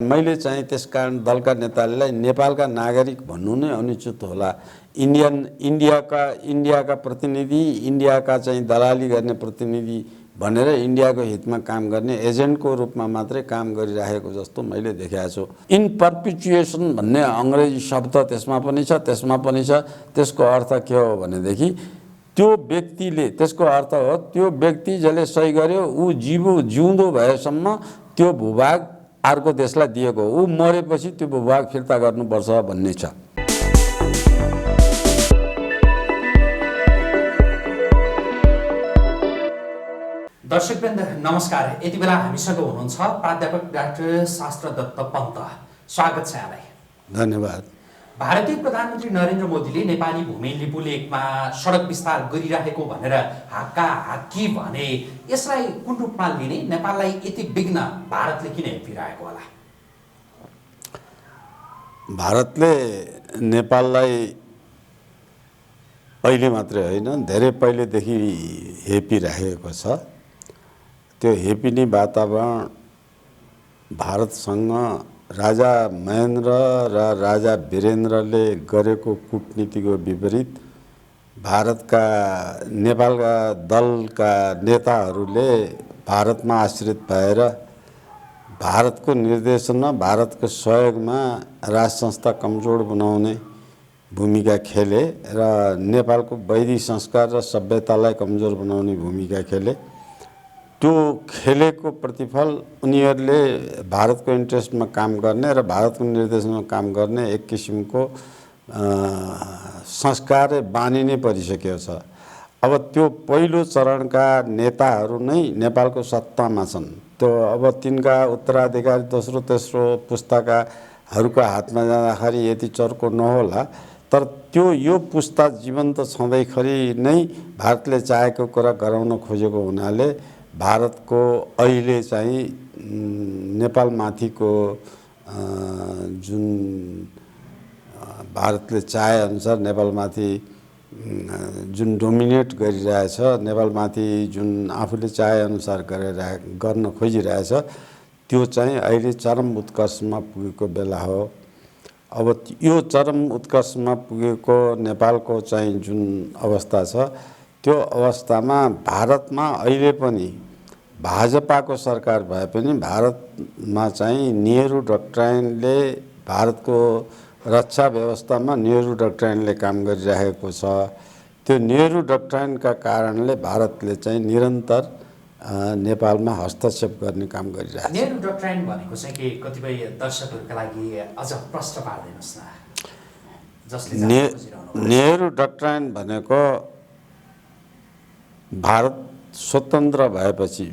मैले चाहिँ त्यसकारण दलका नेतालाई नेपालका नागरिक भन्नु नै अनुचित होला। इन्डियाका प्रतिनिधि, इन्डियाका चाहिँ दलाली गर्ने प्रतिनिधि भनेर इन्डियाको हितमा काम गर्ने एजेन्टको रूपमा मात्रै काम गरिरहेको जस्तो मैले देखेको छु। इन पर्पिचुएसन भन्ने अङ्ग्रेजी शब्द त्यसमा पनि छ। त्यसको अर्थ के हो भनेदेखि त्यो व्यक्तिले, त्यसको अर्थ हो त्यो व्यक्ति जसले सही गर्यो ऊ जिउँदो भएसम्म त्यो भूभाग अर्को देशलाई दिएको हो, ऊ मरेपछि त्यो भूभाग फिर्ता गर्नुपर्छ भन्ने छ। दर्शकवृन्द नमस्कार। यति बेला हामीसँग हुनुहुन्छ प्राध्यापक डाक्टर शास्त्रदत्त पन्त। स्वागत छ यहाँलाई। धन्यवाद। भारतीय प्रधानमन्त्री नरेन्द्र मोदीले नेपाली भूमि लिपुलेखमा सडक विस्तार गरिरहेको भनेर हाक्की भने यसलाई कुन रूपमा लिने? नेपाललाई यति विघ्न भारतले किन हेपिरहेको होला? भारतले नेपाललाई अहिले मात्रै होइन, धेरै पहिलेदेखि हेपिरहेको छ। त्यो हेपिने वातावरण भारतसँग राजा महेन्द्र र राजा वीरेन्द्रले गरेको कूटनीतिको विपरीत भारतका नेपालका दलका नेताहरूले भारतमा आश्रित भएर भारतको निर्देशनमा, भारतको सहयोगमा राज संस्था कमजोर बनाउने भूमिका खेले र नेपालको वैदिक संस्कार र सभ्यतालाई कमजोर बनाउने भूमिका खेले। त्यो खेलेको प्रतिफल उनीहरूले भारतको इन्ट्रेस्टमा काम गर्ने र भारतको निर्देशनमा काम गर्ने एक किसिमको संस्कार बानी नै परिसकेको छ। अब त्यो पहिलो चरणका नेताहरू नै नेपालको सत्तामा छन्। त्यो अब तिनका उत्तराधिकारी दोस्रो तेस्रो पुस्ताकाहरूको हातमा जाँदाखेरि यति चर्को नहोला, तर त्यो यो पुस्ता जीवन्त छँदैखेरि नै भारतले चाहेको कुरा गराउन खोजेको हुनाले भारतको अहिले चाहिँ नेपालमाथिको जुन भारतले चाहेअनुसार नेपालमाथि जुन डोमिनेट गरिरहेछ, नेपालमाथि जुन आफूले चाहेअनुसार गर्न खोजिरहेछ, त्यो चाहिँ अहिले चरम उत्कर्षमा पुगेको बेला हो। अब यो चरम उत्कर्षमा पुगेको नेपालको चाहिँ जुन अवस्था छ, त्यो अवस्थामा भारतमा अहिले पनि भाजपाको सरकार भए पनि भारतमा चाहिँ नेहरू डक्ट्राइनले, भारतको रक्षा व्यवस्थामा नेहरू डक्ट्राइनले काम गरिरहेको छ। त्यो नेहरू डक्ट्राइनका कारणले भारतले चाहिँ निरन्तर नेपालमा हस्तक्षेप गर्ने काम गरिरहेको छ। नेहरू डक्ट्राइन भनेको चाहिँ के कतिपय दर्शकहरूका लागि अझ प्रश्न पार्दिनुहोस् न, जसले नेहरू डक्ट्राइन भनेको भारत स्वतन्त्र भएपछि,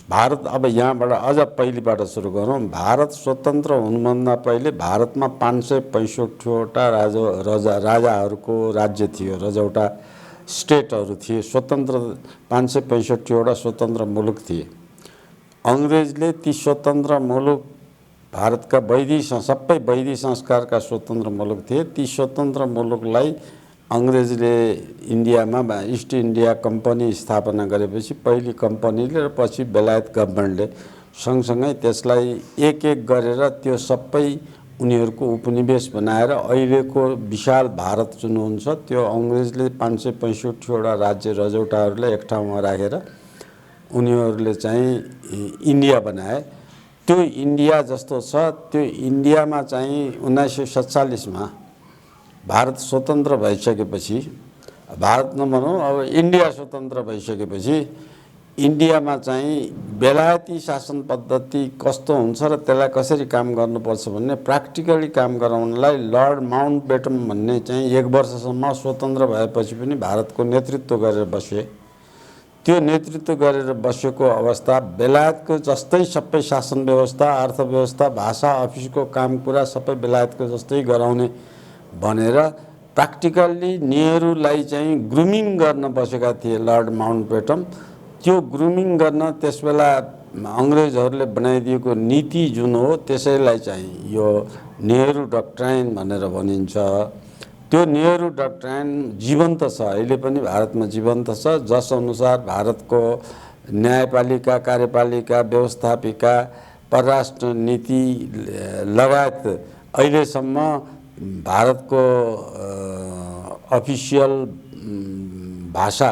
भारत अब यहाँबाट अझ पहिलेबाट सुरु गरौँ। भारत स्वतन्त्र हुनुभन्दा पहिले भारतमा 565वटा राजाहरूको राज्य थियो, रजौटा स्टेटहरू थिए, स्वतन्त्र 565वटा स्वतन्त्र मुलुक थिए। अङ्ग्रेजले ती स्वतन्त्र मुलुक, भारतका सबै वैदिक संस्कारका स्वतन्त्र मुलुक थिए, ती स्वतन्त्र मुलुकलाई अङ्ग्रेजले इन्डियामा इस्ट इन्डिया कम्पनी स्थापना गरेपछि पहिली कम्पनीले र पछि बेलायत गभर्मेन्टले सँगसँगै त्यसलाई एक एक गरेर त्यो सबै उनीहरूको उपनिवेश बनाएर अहिलेको विशाल भारत जुन हुन्छ त्यो अङ्ग्रेजले 565वटा राज्य रजौटाहरूलाई एक ठाउँमा राखेर उनीहरूले चाहिँ इन्डिया बनाए। त्यो इन्डिया जस्तो छ, त्यो इन्डियामा चाहिँ 1947मा भारत स्वतन्त्र भइसकेपछि, भारत नभनौँ अब इन्डिया स्वतन्त्र भइसकेपछि इन्डियामा चाहिँ बेलायती शासन पद्धति कस्तो हुन्छ र त्यसलाई कसरी काम गर्नुपर्छ भन्ने प्र्याक्टिकली काम गराउनलाई लर्ड माउन्टबेटन भन्ने चाहिँ 1 वर्षसम्म स्वतन्त्र भएपछि पनि भारतको नेतृत्व गरेर बसे। त्यो नेतृत्व गरेर बसेको अवस्था बेलायतको जस्तै सबै शासन व्यवस्था, अर्थव्यवस्था, भाषा, अफिसको काम कुरा सबै बेलायतको जस्तै गराउने भनेर प्र्याक्टिकल्ली नेहरूलाई चाहिँ ग्रुमिङ गर्न बसेका थिए लर्ड माउन्टबेटन। त्यो ग्रुमिङ गर्न त्यसबेला अङ्ग्रेजहरूले बनाइदिएको नीति जुन हो त्यसैलाई चाहिँ यो नेहरू डक्ट्राइन भनेर भनिन्छ। त्यो नेहरू डक्ट्राइन जीवन्त छ, अहिले पनि भारतमा जीवन्त छ, जस अनुसार भारतको न्यायपालिका, कार्यपालिका, व्यवस्थापिका परराष्ट्र नीति लगायत अहिलेसम्म भारतको अफिसियल भाषा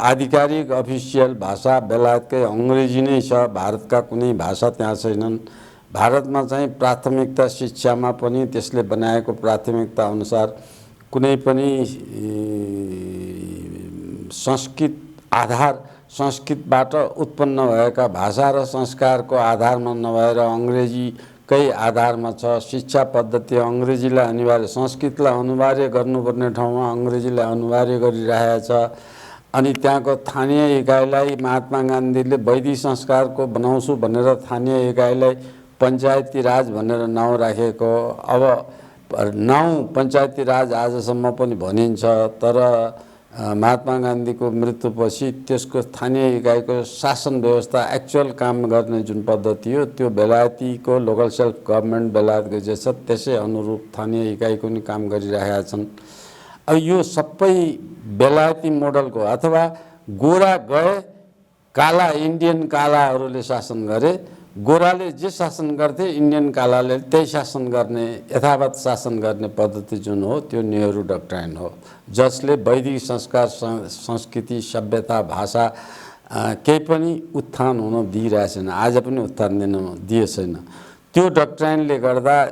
आधिकारिक अफिसियल भाषा बेलायतकै अङ्ग्रेजी नै छ। भारतका कुनै भाषा त्यहाँ छैनन्। भारतमा चाहिँ प्राथमिकता शिक्षामा पनि त्यसले बनाएको प्राथमिकता अनुसार कुनै पनि संस्कृतबाट उत्पन्न भएका भाषा र संस्कारको आधारमा नभएर अङ्ग्रेजीकै आधारमा छ। शिक्षा पद्धति अङ्ग्रेजीलाई अनिवार्य, संस्कृतलाई अनिवार्य गर्नुपर्ने ठाउँमा अङ्ग्रेजीलाई अनिवार्य गरिरहेको छ। अनि त्यहाँको स्थानीय इकाइलाई महात्मा गान्धीले वैदिक संस्कारको बनाउँछु भनेर स्थानीय इकाइलाई पञ्चायती राज भनेर नाउँ राखेको। अब नाउँ पञ्चायती राज आजसम्म पनि भनिन्छ, तर महात्मा गान्धीको मृत्युपछि त्यसको स्थानीय इकाइको शासन व्यवस्था एक्चुअल काम गर्ने जुन पद्धति हो त्यो बेलायतीको लोकल सेल्फ गभर्मेन्ट बेलायतको जे छ त्यसै अनुरूप स्थानीय इकाइको नि काम गरिरहेका छन्। अब यो सबै बेलायती मोडलको, अथवा गोरा गए काला इन्डियन कालाहरूले शासन गरे, गोराले जे शासन गर्थे इन्डियन कालाले त्यही शासन गर्ने, यथावत शासन गर्ने पद्धति जुन हो त्यो नेहरू डक्ट्राइन हो, जसले वैदिक संस्कार संस्कृति सभ्यता भाषा केही पनि उत्थान हुन दिइरहेको छैन, आज पनि उत्थान दिए छैन। त्यो डक्ट्राइनले गर्दा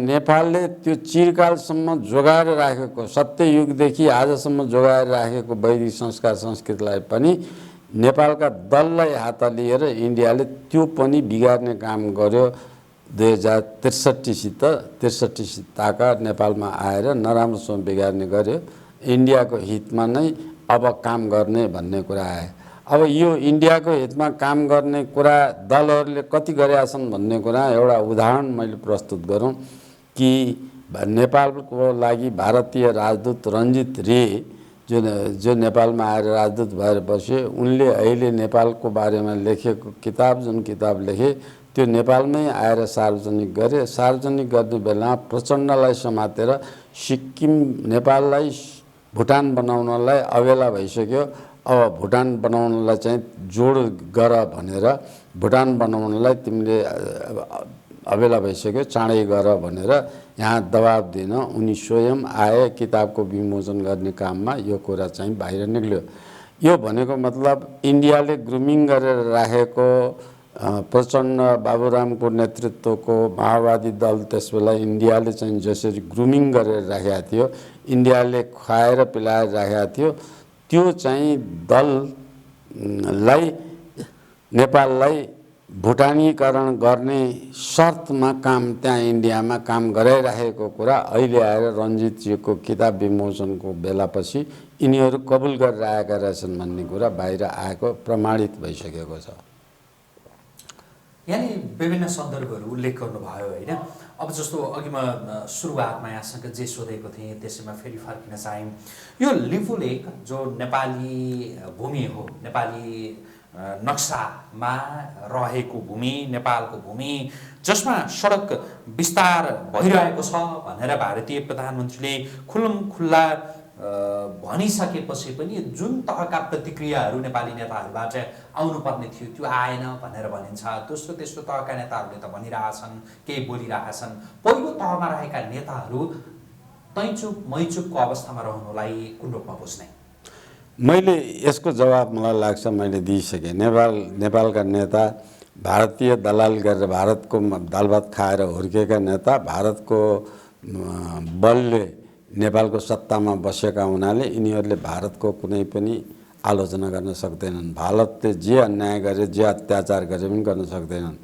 नेपालले त्यो चिरकालसम्म जोगाएर राखेको, सत्ययुगदेखि आजसम्म जोगाएर राखेको वैदिक संस्कार संस्कृतिलाई पनि नेपालका दललाई हात लिएर इन्डियाले त्यो पनि बिगार्ने काम गर्यो। 2063 ताका नेपालमा आएर नराम्रोसँग बिगार्ने गर्यो। इन्डियाको हितमा नै अब काम गर्ने भन्ने कुरा आयो। अब यो इन्डियाको हितमा काम गर्ने कुरा दलहरूले कति गरेका छन् भन्ने कुरा एउटा उदाहरण मैले प्रस्तुत गरौँ कि नेपालको लागि भारतीय राजदूत रञ्जित रे जो नेपालमा आएर राजदूत भएर बसे, उनले अहिले नेपालको बारेमा लेखेको किताब, जुन किताब लेखे त्यो नेपालमै आएर सार्वजनिक गरे। सार्वजनिक गर्ने बेला प्रचण्डलाई समातेर सिक्किम नेपाललाई भुटान बनाउनलाई अबेला भइसक्यो, अब भुटान बनाउनलाई चाहिँ जोड गर भनेर, भुटान बनाउनलाई तिमीले अबेला भइसक्यो चाँडै गर भनेर यहाँ दबाब दिन उनी स्वयं आए किताबको विमोचन गर्ने काममा। यो कुरा चाहिँ बाहिर निक्ल्यो। यो भनेको मतलब इन्डियाले ग्रुमिङ गरेर राखेको प्रचण्ड बाबुरामको नेतृत्वको माओवादी दल त्यसबेला इन्डियाले चाहिँ जसरी ग्रुमिङ गरेर राखेको थियो, इन्डियाले खुवाएर पिलाएर राखेको थियो, त्यो चाहिँ दललाई नेपाललाई भुटानीकरण गर्ने शर्तमा काम त्यहाँ इन्डियामा काम गराइराखेको कुरा अहिले आएर रञ्जितजीको किताब विमोचनको बेलापछि यिनीहरू कबुल गरेर आएका रहेछन् भन्ने कुरा बाहिर आएको प्रमाणित भइसकेको छ। यानी विभिन्न सन्दर्भहरू उल्लेख गर्नुभयो होइन। अब जस्तो अघि म सुरुवातमा यहाँसँग जे सोधेको थिएँ त्यसैमा फेरि फर्किन चाहेँ। यो लिपु लेक जो नेपाली भूमि हो, नेपाली नक्सामा रहेको भूमि, नेपालको भूमि, जसमा सडक विस्तार भइरहेको छ भनेर भारतीय प्रधानमन्त्रीले खुल्ला भनिसकेपछि पनि जुन तहका प्रतिक्रियाहरू नेपाली नेताहरूबाट आउनुपर्ने थियो त्यो आएन भनेर भनिन्छ। दोस्रो तेस्रो तहका नेताहरूले त भनिरहेछन्, केही बोलिरहेछन्। पहिलो तहमा रहेका नेताहरू तैचुप मैचुपको अवस्थामा रहनुलाई कुन रूपमा बुझ्ने? मैले यसको जवाब मलाई लाग्छ मैले दिइसकेँ। नेपालका नेता भारतीय दलाल गरेर भारतको दाल भात खाएर हुर्केका नेता भारतको बलले नेपालको सत्तामा बसेका हुनाले यिनीहरूले भारतको कुनै पनि आलोचना गर्न सक्दैनन्। भारतले जे अन्याय गरे, जे अत्याचार गरे पनि गर्न सक्दैनन्।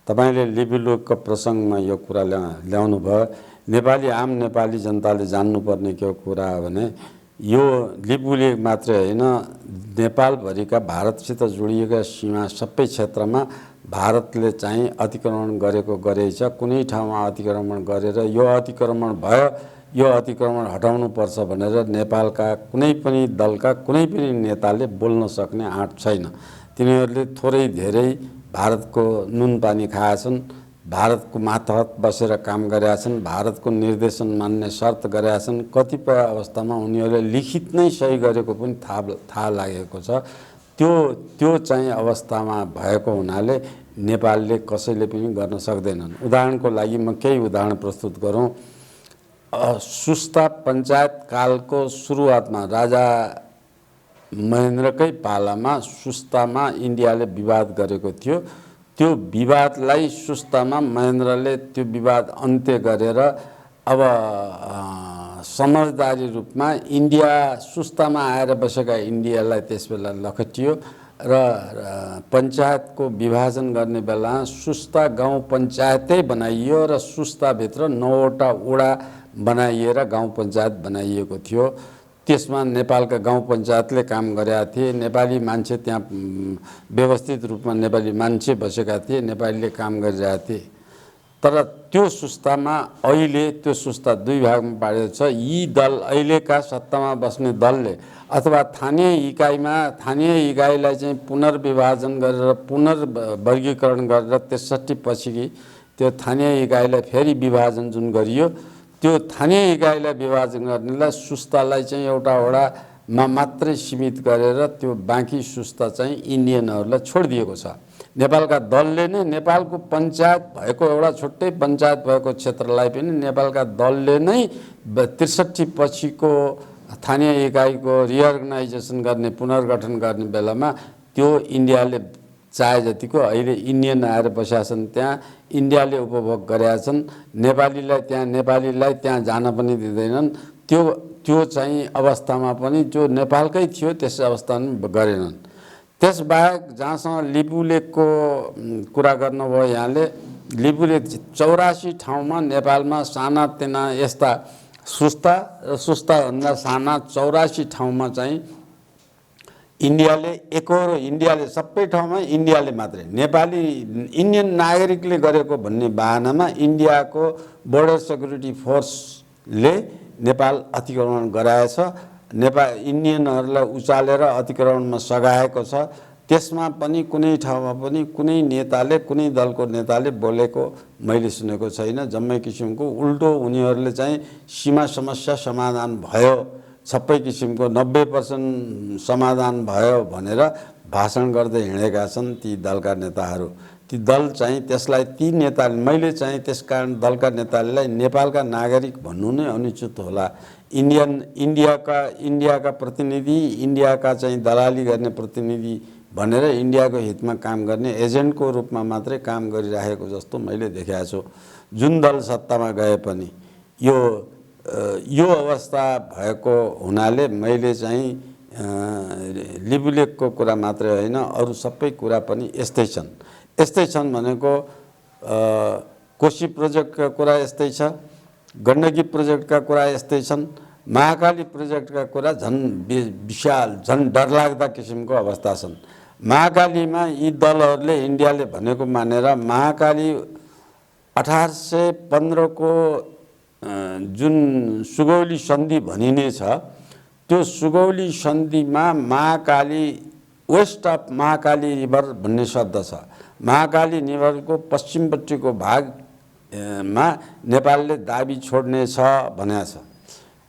तपाईँले लिपिलोकको प्रसङ्गमा यो कुरा ल्याउनु भयो। नेपाली आम नेपाली जनताले जान्नुपर्ने के कुरा हो भने यो लिपुलेक मात्रै होइन, नेपालभरिका भारतसित जोडिएका सीमा सबै क्षेत्रमा भारतले चाहिँ अतिक्रमण गरेको गरेछ। कुनै ठाउँमा अतिक्रमण गरेर यो अतिक्रमण भयो, यो अतिक्रमण हटाउनुपर्छ भनेर नेपालका कुनै पनि दलका कुनै पनि नेताले बोल्न सक्ने आँट छैन। तिनीहरूले थोरै धेरै भारतको नुन पानी खाएछन्, भारतको मातहत बसेर काम गरेका छन्, भारतको निर्देशन मान्ने शर्त गरेका छन्। कतिपय अवस्थामा उनीहरूले लिखित नै सही गरेको पनि थाहा लागेको छ। त्यो चाहिँ अवस्थामा भएको हुनाले नेपालले कसैले पनि गर्न सक्दैनन्। उदाहरणको लागि म केही उदाहरण प्रस्तुत गरौँ। सुस्ता पञ्चायत कालको सुरुवातमा राजा महेन्द्रकै पालामा सुस्तामा इन्डियाले विवाद गरेको थियो। त्यो विवादलाई सुस्तामा महेन्द्रले त्यो विवाद अन्त्य गरेर अब समझदारी रूपमा इन्डिया सुस्तामा आएर बसेका इन्डियालाई त्यसबेला लखटियो र पञ्चायतको विभाजन गर्ने बेला सुस्ता गाउँ पञ्चायतै बनाइयो र सुस्ताभित्र 9वटा वडा बनाइएर गाउँ पञ्चायत बनाइएको थियो। त्यसमा नेपालका गाउँ पञ्चायतले काम गरेका थिए। नेपाली मान्छे त्यहाँ व्यवस्थित रूपमा नेपाली मान्छे बसेका थिए, नेपालीले काम गरिरहेका थिए। तर त्यो सुस्तामा अहिले त्यो सुस्ता दुई भागमा पारेको छ। यी दल अहिलेका सत्तामा बस्ने दलले अथवा स्थानीय इकाइलाई चाहिँ पुनर्विभाजन गरेर पुनर्वर्गीकरण गरेर 63 पछि त्यो स्थानीय इकाइलाई फेरि विभाजन जुन गरियो, त्यो स्थानीय इकाइलाई विभाजन गर्नेलाई सुस्तालाई चाहिँ एउटा वडामा मात्रै सीमित गरेर त्यो बाँकी सुस्ता चाहिँ इन्डियनहरूलाई छोडिदिएको छ। नेपालका दलले नै नेपालको पञ्चायत भएको एउटा छुट्टै पञ्चायत भएको क्षेत्रलाई पनि नेपालका दलले नै 63 पछिको स्थानीय इकाइको रिअर्गनाइजेसन गर्ने पुनर्गठन गर्ने बेलामा त्यो इन्डियाले चाहे जतिको अहिले इन्डियन आएर बसेका छन्, त्यहाँ इन्डियाले उपभोग गरेका छन्। नेपालीलाई त्यहाँ जान पनि दिँदैनन्। त्यो चाहिँ अवस्थामा पनि जो नेपालकै थियो त्यस अवस्थामा गरेनन्। त्यसबाहेक जहाँसँग लिपुलेकको कुरा गर्नुभयो यहाँले, लिपुलेक 84 ठाउँमा नेपालमा सानातिना यस्ता सुस्ताभन्दा साना 84 ठाउँमा चाहिँ इन्डियाले सबै ठाउँमा इन्डियाले मात्रै नेपाली इन्डियन नागरिकले गरेको भन्ने बहानामा इन्डियाको बोर्डर सेक्युरिटी फोर्सले नेपाल अतिक्रमण गराएछ। इन्डियनहरूलाई उचालेर अतिक्रमणमा सघाएको छ। त्यसमा पनि कुनै ठाउँमा पनि कुनै नेताले कुनै दलको नेताले बोलेको मैले सुनेको छैन। जम्मै किसिमको उल्टो उनीहरूले चाहिँ सीमा समस्या समाधान भयो, सबै किसिमको 90% समाधान भयो भनेर भाषण गर्दै हिँडेका छन् ती दलका नेताहरू। ती दल चाहिँ त्यसलाई मैले चाहिँ त्यसकारण दलका नेतालाई नेपालका नागरिक भन्नु नै अनुचित होला। इन्डियाका प्रतिनिधि, इन्डियाका चाहिँ दलाली गर्ने प्रतिनिधि भनेर इन्डियाको हितमा काम गर्ने एजेन्टको रूपमा मात्रै काम गरिरहेको जस्तो मैले देखेको छु। जुन दल सत्तामा गए पनि यो अवस्था भएको हुनाले मैले चाहिँ लिपुलेकको कुरा मात्रै होइन अरू सबै कुरा पनि यस्तै छन् भनेको कोशी प्रोजेक्टका कुरा यस्तै छ, गण्डकी प्रोजेक्टका कुरा यस्तै छन्, महाकाली प्रोजेक्टका कुरा झन् विशाल झन् डरलाग्दा किसिमको अवस्था छन्। महाकालीमा यी दलहरूले इन्डियाले भनेको मानेर महाकाली 1815 को जुन सुगौली सन्धि भनिने छ, त्यो सुगौली सन्धिमा Mahakali west of Mahakali river भन्ने शब्द छ। महाकाली रिभरको पश्चिमपट्टिको भागमा नेपालले दाबी छोड्ने छ भनेको छ।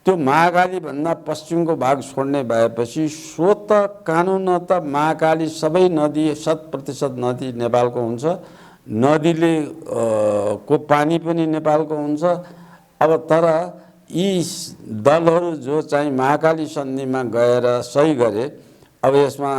त्यो महाकालीभन्दा पश्चिमको भाग छोड्ने भएपछि स्वत कानुन त महाकाली सबै नदी 100% नदी नेपालको हुन्छ, नदीले को पानी पनि नेपालको हुन्छ। अब तर यी दलहरू जो चाहिँ महाकाली सन्धिमा गएर सही गरे, अब यसमा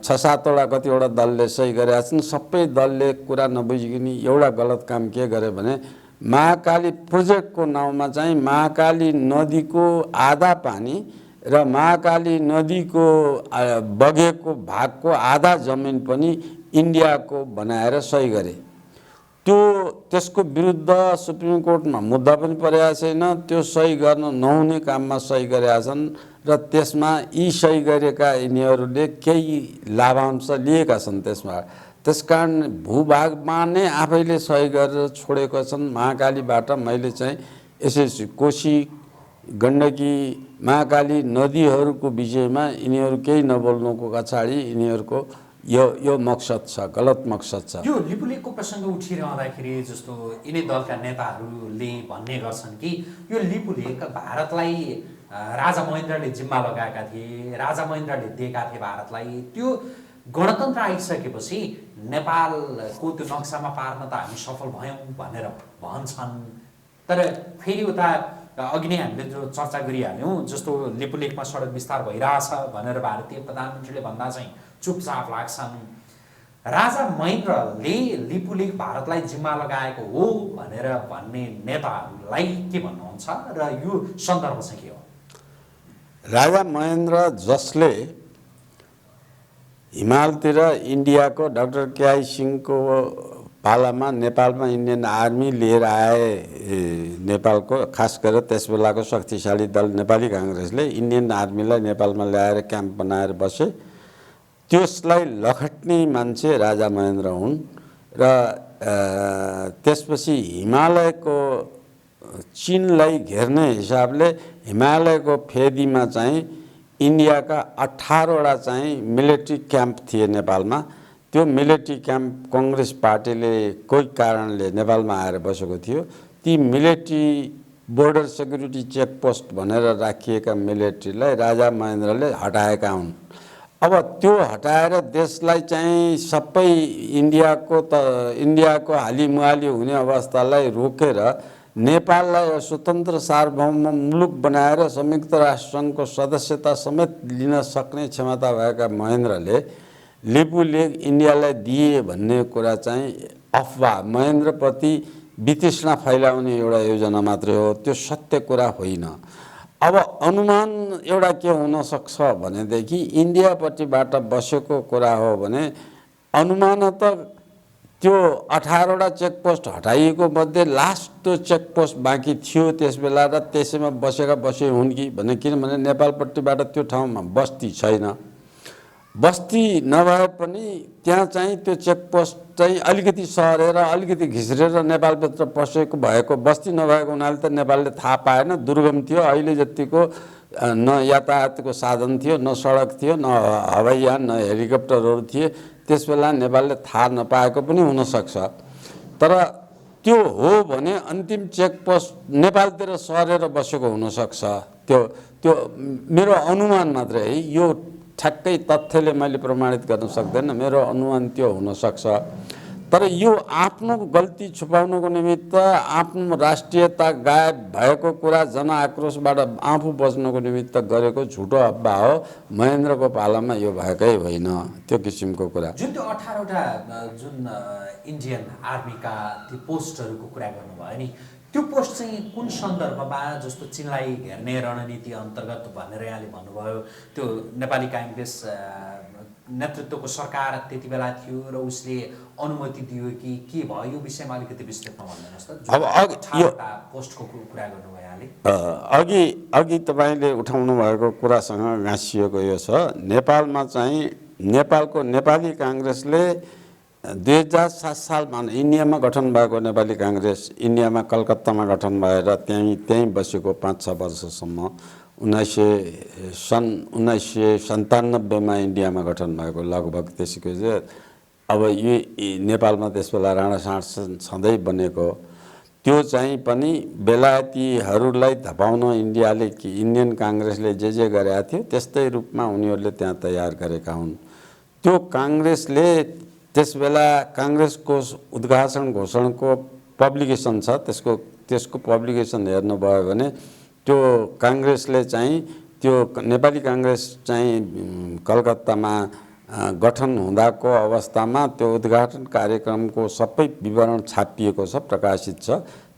6-7वटा कतिवटा दलले सही गरेका छन्। सबै दलले कुरा नबुझिकन एउटा गलत काम के गरे भने महाकाली प्रोजेक्टको नाउँमा चाहिँ महाकाली नदीको आधा पानी र महाकाली नदीको बगेको भागको आधा जमिन पनि इन्डियाको बनाएर सही गरे। त्यसको विरुद्ध सुप्रिम कोर्टमा मुद्दा पनि परेको छैन। त्यो सही गर्न नहुने काममा सही गरेका छन् र त्यसमा यी सही गरेका यिनीहरूले केही लाभांश लिएका छन् त्यसमा। त्यसकारण भूभागमा नै आफैले सही गरेर छोडेका छन् महाकालीबाट। मैले चाहिँ यसै कोशी गण्डकी महाकाली नदीहरूको विषयमा यिनीहरू केही नबोल्नुको पछाडि यिनीहरूको यो मकसद छ, गलत मकसद छ। यो लिपुलेकको प्रसङ्ग उठिरहँदाखेरि जस्तो यिनै दलका नेताहरूले भन्ने गर्छन् कि यो लिपुलेक भारतलाई राजा महेन्द्रले जिम्मा लगाएका थिए, राजा महेन्द्रले दिएका थिए भारतलाई। त्यो गणतन्त्र आइसकेपछि नेपालको त्यो नक्सामा पार्न त हामी सफल भयौँ भनेर भन्छन्। तर फेरि उता अघि नै हामीले जो चर्चा गरिहाल्यौँ, जस्तो लिपुलेखमा सडक विस्तार भइरहेछ भनेर भारतीय प्रधानमन्त्रीले भन्दा चाहिँ चुपचाप लाग्छन्। राजा महेन्द्रले लिपुलेख भारतलाई जिम्मा लगाएको हो भनेर भन्ने नेताहरूलाई के भन्नुहुन्छ र यो सन्दर्भ चाहिँ के हो? राजा महेन्द्र जसले हिमालतिर इन्डियाको डाक्टर केआई सिंहको पालामा नेपालमा इन्डियन आर्मी लिएर आए, नेपालको खास गरेर त्यस बेलाको शक्तिशाली दल नेपाली काङ्ग्रेसले इन्डियन आर्मीलाई नेपालमा ल्याएर क्याम्प बनाएर बसे, त्यसलाई लखट्ने मान्छे राजा महेन्द्र हुन्। र त्यसपछि हिमालयको चीनलाई घेर्ने हिसाबले हिमालयको फेदीमा चाहिँ इन्डियाका 18वटा चाहिँ मिलिट्री क्याम्प थिए नेपालमा। त्यो मिलिट्री क्याम्प काङ्ग्रेस पार्टीले कोही कारणले नेपालमा आएर बसेको थियो। ती मिलिट्री बोर्डर सेक्युरिटी चेकपोस्ट भनेर राखिएका मिलिट्रीलाई राजा महेन्द्रले हटाएका हुन्। अब त्यो हटाएर देशलाई चाहिँ सबै इन्डियाको हालिमुहाली हुने अवस्थालाई रोकेर नेपाललाई स्वतन्त्र सार्वभौम मुलुक बनाएर संयुक्त राष्ट्रसङ्घको सदस्यता समेत लिन सक्ने क्षमता भएका महेन्द्रले लिपुलेख इन्डियालाई दिए भन्ने कुरा चाहिँ अफवाह, महेन्द्रप्रति वितृष्णा फैलाउने एउटा योजना मात्रै हो, त्यो सत्य कुरा होइन। अब अनुमान एउटा के हुनसक्छ भनेदेखि इन्डियापट्टिबाट बसेको कुरा हो भने अनुमानतः त्यो 18वटा चेकपोस्ट हटाइएको मध्ये लास्ट त्यो चेकपोस्ट बाँकी थियो त्यस बेला र त्यसैमा बसे हुन् कि भने, किनभने नेपालपट्टिबाट त्यो ठाउँमा बस्ती छैन। बस्ती नभए पनि त्यहाँ चाहिँ त्यो चेकपोस्ट चाहिँ अलिकति सरेर अलिकति घिस्रेर नेपालभित्र पसेको भएको, बस्ती नभएको हुनाले त नेपालले थाहा पाएन, दुर्गम थियो। अहिले जतिको न यातायातको साधन थियो, न सडक थियो, न हवाईयान, न हेलिकप्टरहरू थिए। त्यस बेला नेपालले थाहा नपाएको पनि हुनसक्छ। तर त्यो हो भने अन्तिम चेकपोस्ट नेपालतिर सरेर बसेको हुनसक्छ। त्यो मेरो अनुमान मात्रै है, यो ठ्याक्कै तथ्यले मैले प्रमाणित गर्न सक्दैन, मेरो अनुमान त्यो हुनसक्छ। तर यो आफ्नो गल्ती छुपाउनको निमित्त, आफ्नो राष्ट्रियता गायब भएको कुरा जनआक्रोशबाट आफू बच्नको निमित्त गरेको झुटो अफवाह हो। महेन्द्रको पालामा यो भएकै होइन त्यो किसिमको कुरा। जुन त्यो 18वटा जुन इन्डियन आर्मीका ती पोस्टहरूको कुरा गर्नुभयो नि, त्यो पोस्ट चाहिँ कुन सन्दर्भमा, जस्तो चीनलाई घेर्ने रणनीति अन्तर्गत भनेर यहाँले भन्नुभयो, त्यो नेपाली काङ्ग्रेस नेतृत्वको सरकार त्यति बेला थियो र उसले अनुमति दियो कि के भयो, यो विषयमा अलिकति विस्तृतमा भनिदिनुहोस् त। अब यो पोस्टको कुरा गर्नुभयो यहाँले, अघि तपाईँले उठाउनु भएको कुरासँग गाँसिएको यो छ। नेपालमा चाहिँ नेपालको नेपाली काङ्ग्रेसले 2007 सालमा इन्डियामा गठन भएको नेपाली काङ्ग्रेस इन्डियामा कलकत्तामा गठन भएर त्यहीँ बसेको 5-6 वर्षसम्म, सन् 1997मा इन्डियामा गठन भएको लगभग त्यसैको चाहिँ। अब यो नेपालमा त्यसबेला राणा शासन छँदै बनेको, त्यो चाहिँ पनि बेलायतीहरूलाई धपाउन इन्डियन काङ्ग्रेसले जे गरेका थियो त्यस्तै रूपमा उनीहरूले त्यहाँ तयार गरेका हुन्। त्यो काङ्ग्रेसले त्यसबेला काङ्ग्रेसको उद्घाटन घोषणाको पब्लिकेसन छ, त्यसको पब्लिकेसन हेर्नुभयो भने त्यो काङ्ग्रेसले चाहिँ त्यो नेपाली काङ्ग्रेस चाहिँ कलकत्तामा गठन हुँदाको अवस्थामा त्यो उद्घाटन कार्यक्रमको सबै विवरण छापिएको छ, प्रकाशित छ।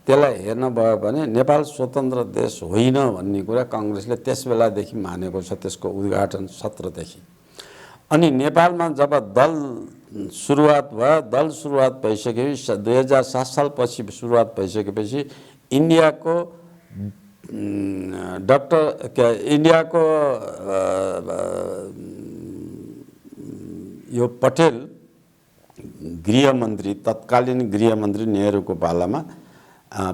त्यसलाई हेर्नुभयो भने नेपाल स्वतन्त्र देश होइन भन्ने कुरा काङ्ग्रेसले त्यस बेलादेखि मानेको छ, त्यसको उद्घाटन सत्रदेखि। अनि नेपालमा जब दल सुरुवात भइसकेपछि 2007 सालपछि सुरुवात भइसकेपछि इन्डियाको यो पटेल गृहमन्त्री, तत्कालीन गृहमन्त्री नेहरूको पालामा,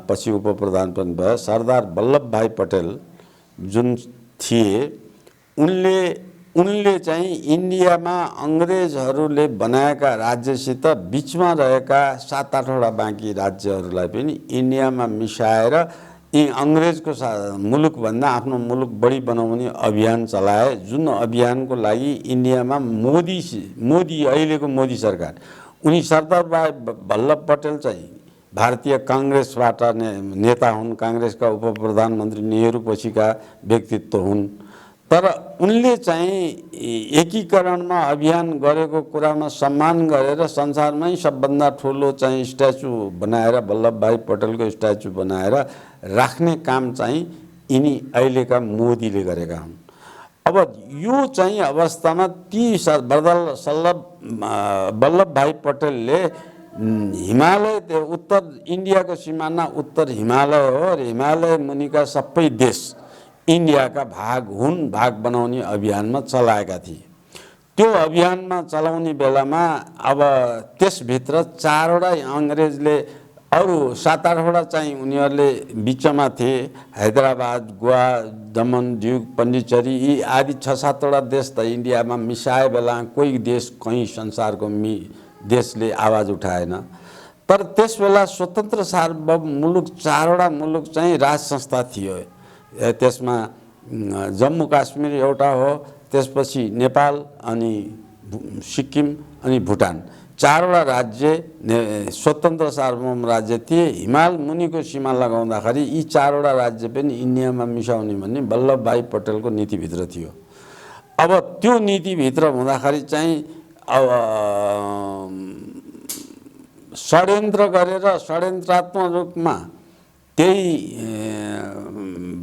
पछि उप प्रधान पनि भयो, सरदार वल्लभभाइ पटेल जुन थिए, उनले चाहिँ इन्डियामा अङ्ग्रेजहरूले बनाएका राज्यसित बिचमा रहेका 7-8वटा बाँकी राज्यहरूलाई पनि इन्डियामा मिसाएर यी अङ्ग्रेजको मुलुकभन्दा आफ्नो मुलुक बढी बनाउने अभियान चलाए, जुन अभियानको लागि इन्डियामा मोदी अहिलेको मोदी सरकार, उनी सरदार वल्लभ पटेल चाहिँ भारतीय काङ्ग्रेसबाट नेता हुन्, काङ्ग्रेसका उपप्रधानमन्त्री नेहरू पछिका व्यक्तित्व हुन्। तर उनले चाहिँ एकीकरणमा अभियान गरेको कुरामा सम्मान गरेर संसारमै सबभन्दा ठुलो चाहिँ स्ट्याचु बनाएर, वल्लभभाइ पटेलको स्ट्याचु बनाएर राख्ने काम चाहिँ यिनी अहिलेका मोदीले गरेका हुन्। अब यो चाहिँ अवस्थामा ती वल्लभभाइ पटेलले हिमालय, उत्तर इन्डियाको सिमाना उत्तर हिमालय हो र हिमालय मुनिका सबै देश इन्डियाका भाग बनाउने अभियानमा चलाएका थिए। त्यो अभियानमा चलाउने बेलामा अब त्यसभित्र 4वटा अङ्ग्रेजले, अरू 7-8वटा चाहिँ उनीहरूले बिचमा थिए, हैदराबाद, गोवा, दमन, दीव, पण्डिचेरी यी आदि 6-7वटा देश त इन्डियामा मिसाए बेला कोही देश, कहीँ संसारको देशले आवाज उठाएन। तर त्यसबेला स्वतन्त्र सार्वभौम मुलुक 4वटा मुलुक चाहिँ राज संस्था थियो। त्यसमा जम्मू काश्मीर एउटा हो, त्यसपछि नेपाल, अनि सिक्किम, अनि भुटान, 4वटा राज्य स्वतन्त्र सार्वभौम राज्य थिए। हिमाल मुनिको सीमा लगाउँदाखेरि यी 4वटा राज्य पनि इन्डियामा मिसाउने भन्ने वल्लभभाइ पटेलको नीतिभित्र थियो। अब त्यो नीतिभित्र हुँदाखेरि चाहिँ अब षड्यन्त्र गरेर षड्यन्त्रात्मक रूपमा त्यही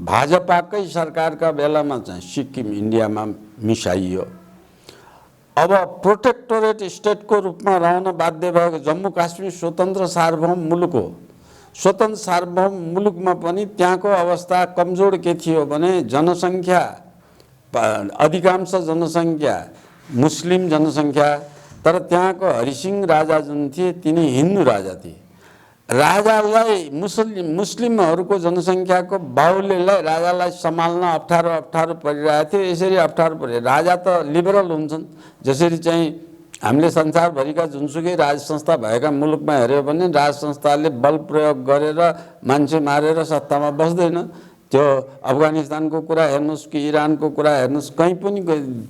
भाजपाकै सरकारका बेलामा चाहिँ सिक्किम इन्डियामा मिसाइयो। अब प्रोटेक्टोरेट स्टेटको रूपमा रहन बाध्य भएको जम्मू काश्मीर स्वतन्त्र सार्वभौम मुलुक हो। स्वतन्त्र सार्वभौम मुलुकमा पनि त्यहाँको अवस्था कमजोर के थियो भने जनसङ्ख्या, अधिकांश जनसङ्ख्या मुस्लिम जनसङ्ख्या, तर त्यहाँको हरिसिंह राजा जुन थिए तिनी हिन्दू राजा थिए। राजालाई मुस्लिमहरूको जनसङ्ख्याको बाहुल्यलाई राजालाई सम्हाल्न अप्ठ्यारो परिरहेको थियो। यसरी अप्ठ्यारो परे राजा त लिबरल हुन्छन्, जसरी चाहिँ हामीले संसारभरिका जुनसुकै राज संस्था भएका मुलुकमा हेऱ्यो भने राज संस्थाले बल प्रयोग गरेर मान्छे मारेर सत्तामा बस्दैन। त्यो अफगानिस्तानको कुरा हेर्नुहोस् कि इरानको कुरा हेर्नुहोस्, कहीँ पनि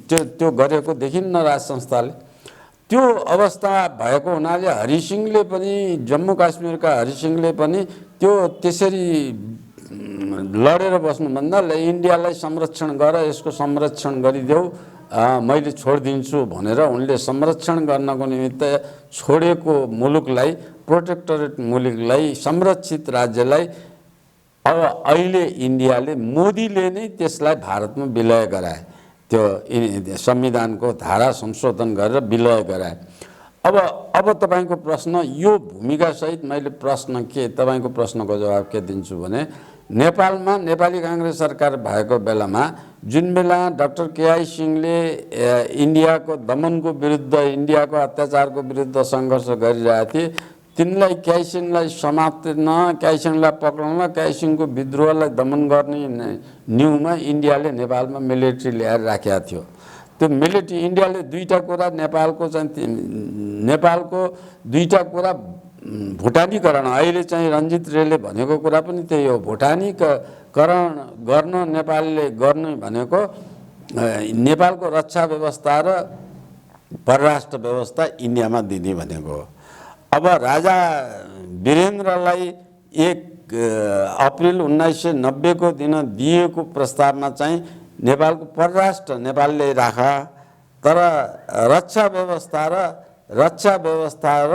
त्यो गरेको देखिन्न राज संस्थाले। त्यो अवस्था भएको हुनाले हरिसिंहले पनि, जम्मू काश्मीरका हरिसिंहले पनि त्यो त्यसरी लडेर बस्नुभन्दा इन्डियालाई संरक्षण गर, यसको संरक्षण गरिदेऊ, मैले छोडिदिन्छु भनेर उनले संरक्षण गर्नको निमित्त छोडेको मुलुकलाई, प्रोटेक्टोरेट मुलुकलाई, संरक्षित राज्यलाई अब अहिले इन्डियाले, मोदीले नै त्यसलाई भारतमा विलय गराए। त्यो संविधानको धारा संशोधन गरेर विलय गराए। अब तपाईको प्रश्न, यो भूमिकासहित मैले प्रश्न के, तपाईको प्रश्नको जवाब के दिन्छु भने, नेपालमा नेपाली काङ्ग्रेस सरकार भएको बेलामा जुन बेला डाक्टर केआई सिंहले इन्डियाको दमनको विरुद्ध, इन्डियाको अत्याचारको विरुद्ध सङ्घर्ष गरिरहेका थिए, तिनलाई केआई सिंहलाई समात्न, केआई सिंहलाई पक्राउन, केआई सिंहको विद्रोहलाई दमन गर्ने न्युमा इन्डियाले नेपालमा मिलिट्री ल्याएर राखेका थियो। त्यो मिलिट्री, इन्डियाले दुईटा कुरा नेपालको चाहिँ, नेपालको दुईटा कुरा भुटानीकरण, अहिले चाहिँ रञ्जित रेले भनेको कुरा पनि त्यही हो। भुटानीकरण गर्न नेपालले गर्ने भनेको नेपालको रक्षा व्यवस्था र परराष्ट्र व्यवस्था इन्डियामा दिने भनेको हो। अब राजा वीरेन्द्रलाई 1 अप्रिल 1990 को दिन दिएको प्रस्तावमा चाहिँ नेपालको परराष्ट्र नेपालले राखा, तर रक्षा व्यवस्था र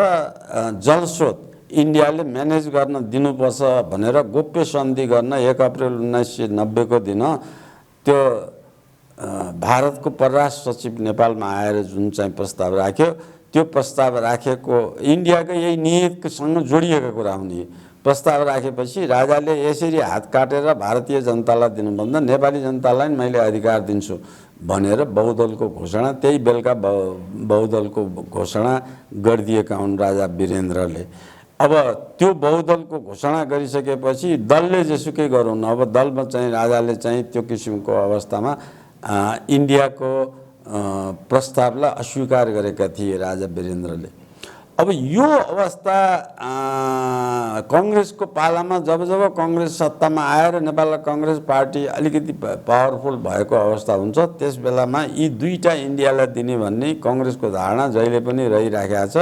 जलस्रोत इन्डियाले म्यानेज गर्न दिनुपर्छ भनेर गोप्य सन्धि गर्न 1 अप्रिल 1990 को दिन त्यो भारतको परराष्ट्र सचिव नेपालमा आएर जुन चाहिँ प्रस्ताव राख्यो, त्यो प्रस्ताव राखेको इन्डियाको यही नियतसँग जोडिएको कुरा हुने। प्रस्ताव राखेपछि राजाले यसरी हात काटेर भारतीय जनतालाई दिनुभन्दा नेपाली जनतालाई मैले अधिकार दिन्छु भनेर बहुदलको घोषणा, त्यही बेलुका बहुदलको घोषणा गरिदिएका हुन् राजा वीरेन्द्रले। अब त्यो बहुदलको घोषणा गरिसकेपछि दलले जेसुकै गरून्, अब दलमा चाहिँ राजाले चाहिँ त्यो किसिमको अवस्थामा इन्डियाको प्रस्तावलाई अस्वीकार गरेका थिए राजा वीरेन्द्रले। अब यो अवस्था कङ्ग्रेसको पालामा जब जब कङ्ग्रेस सत्तामा आएर नेपाल कङ्ग्रेस पार्टी अलिकति पावरफुल भएको अवस्था हुन्छ, त्यस बेलामा यी दुईटा इन्डियालाई दिने भन्ने कङ्ग्रेसको धारणा जहिले पनि रहिराखेको छ।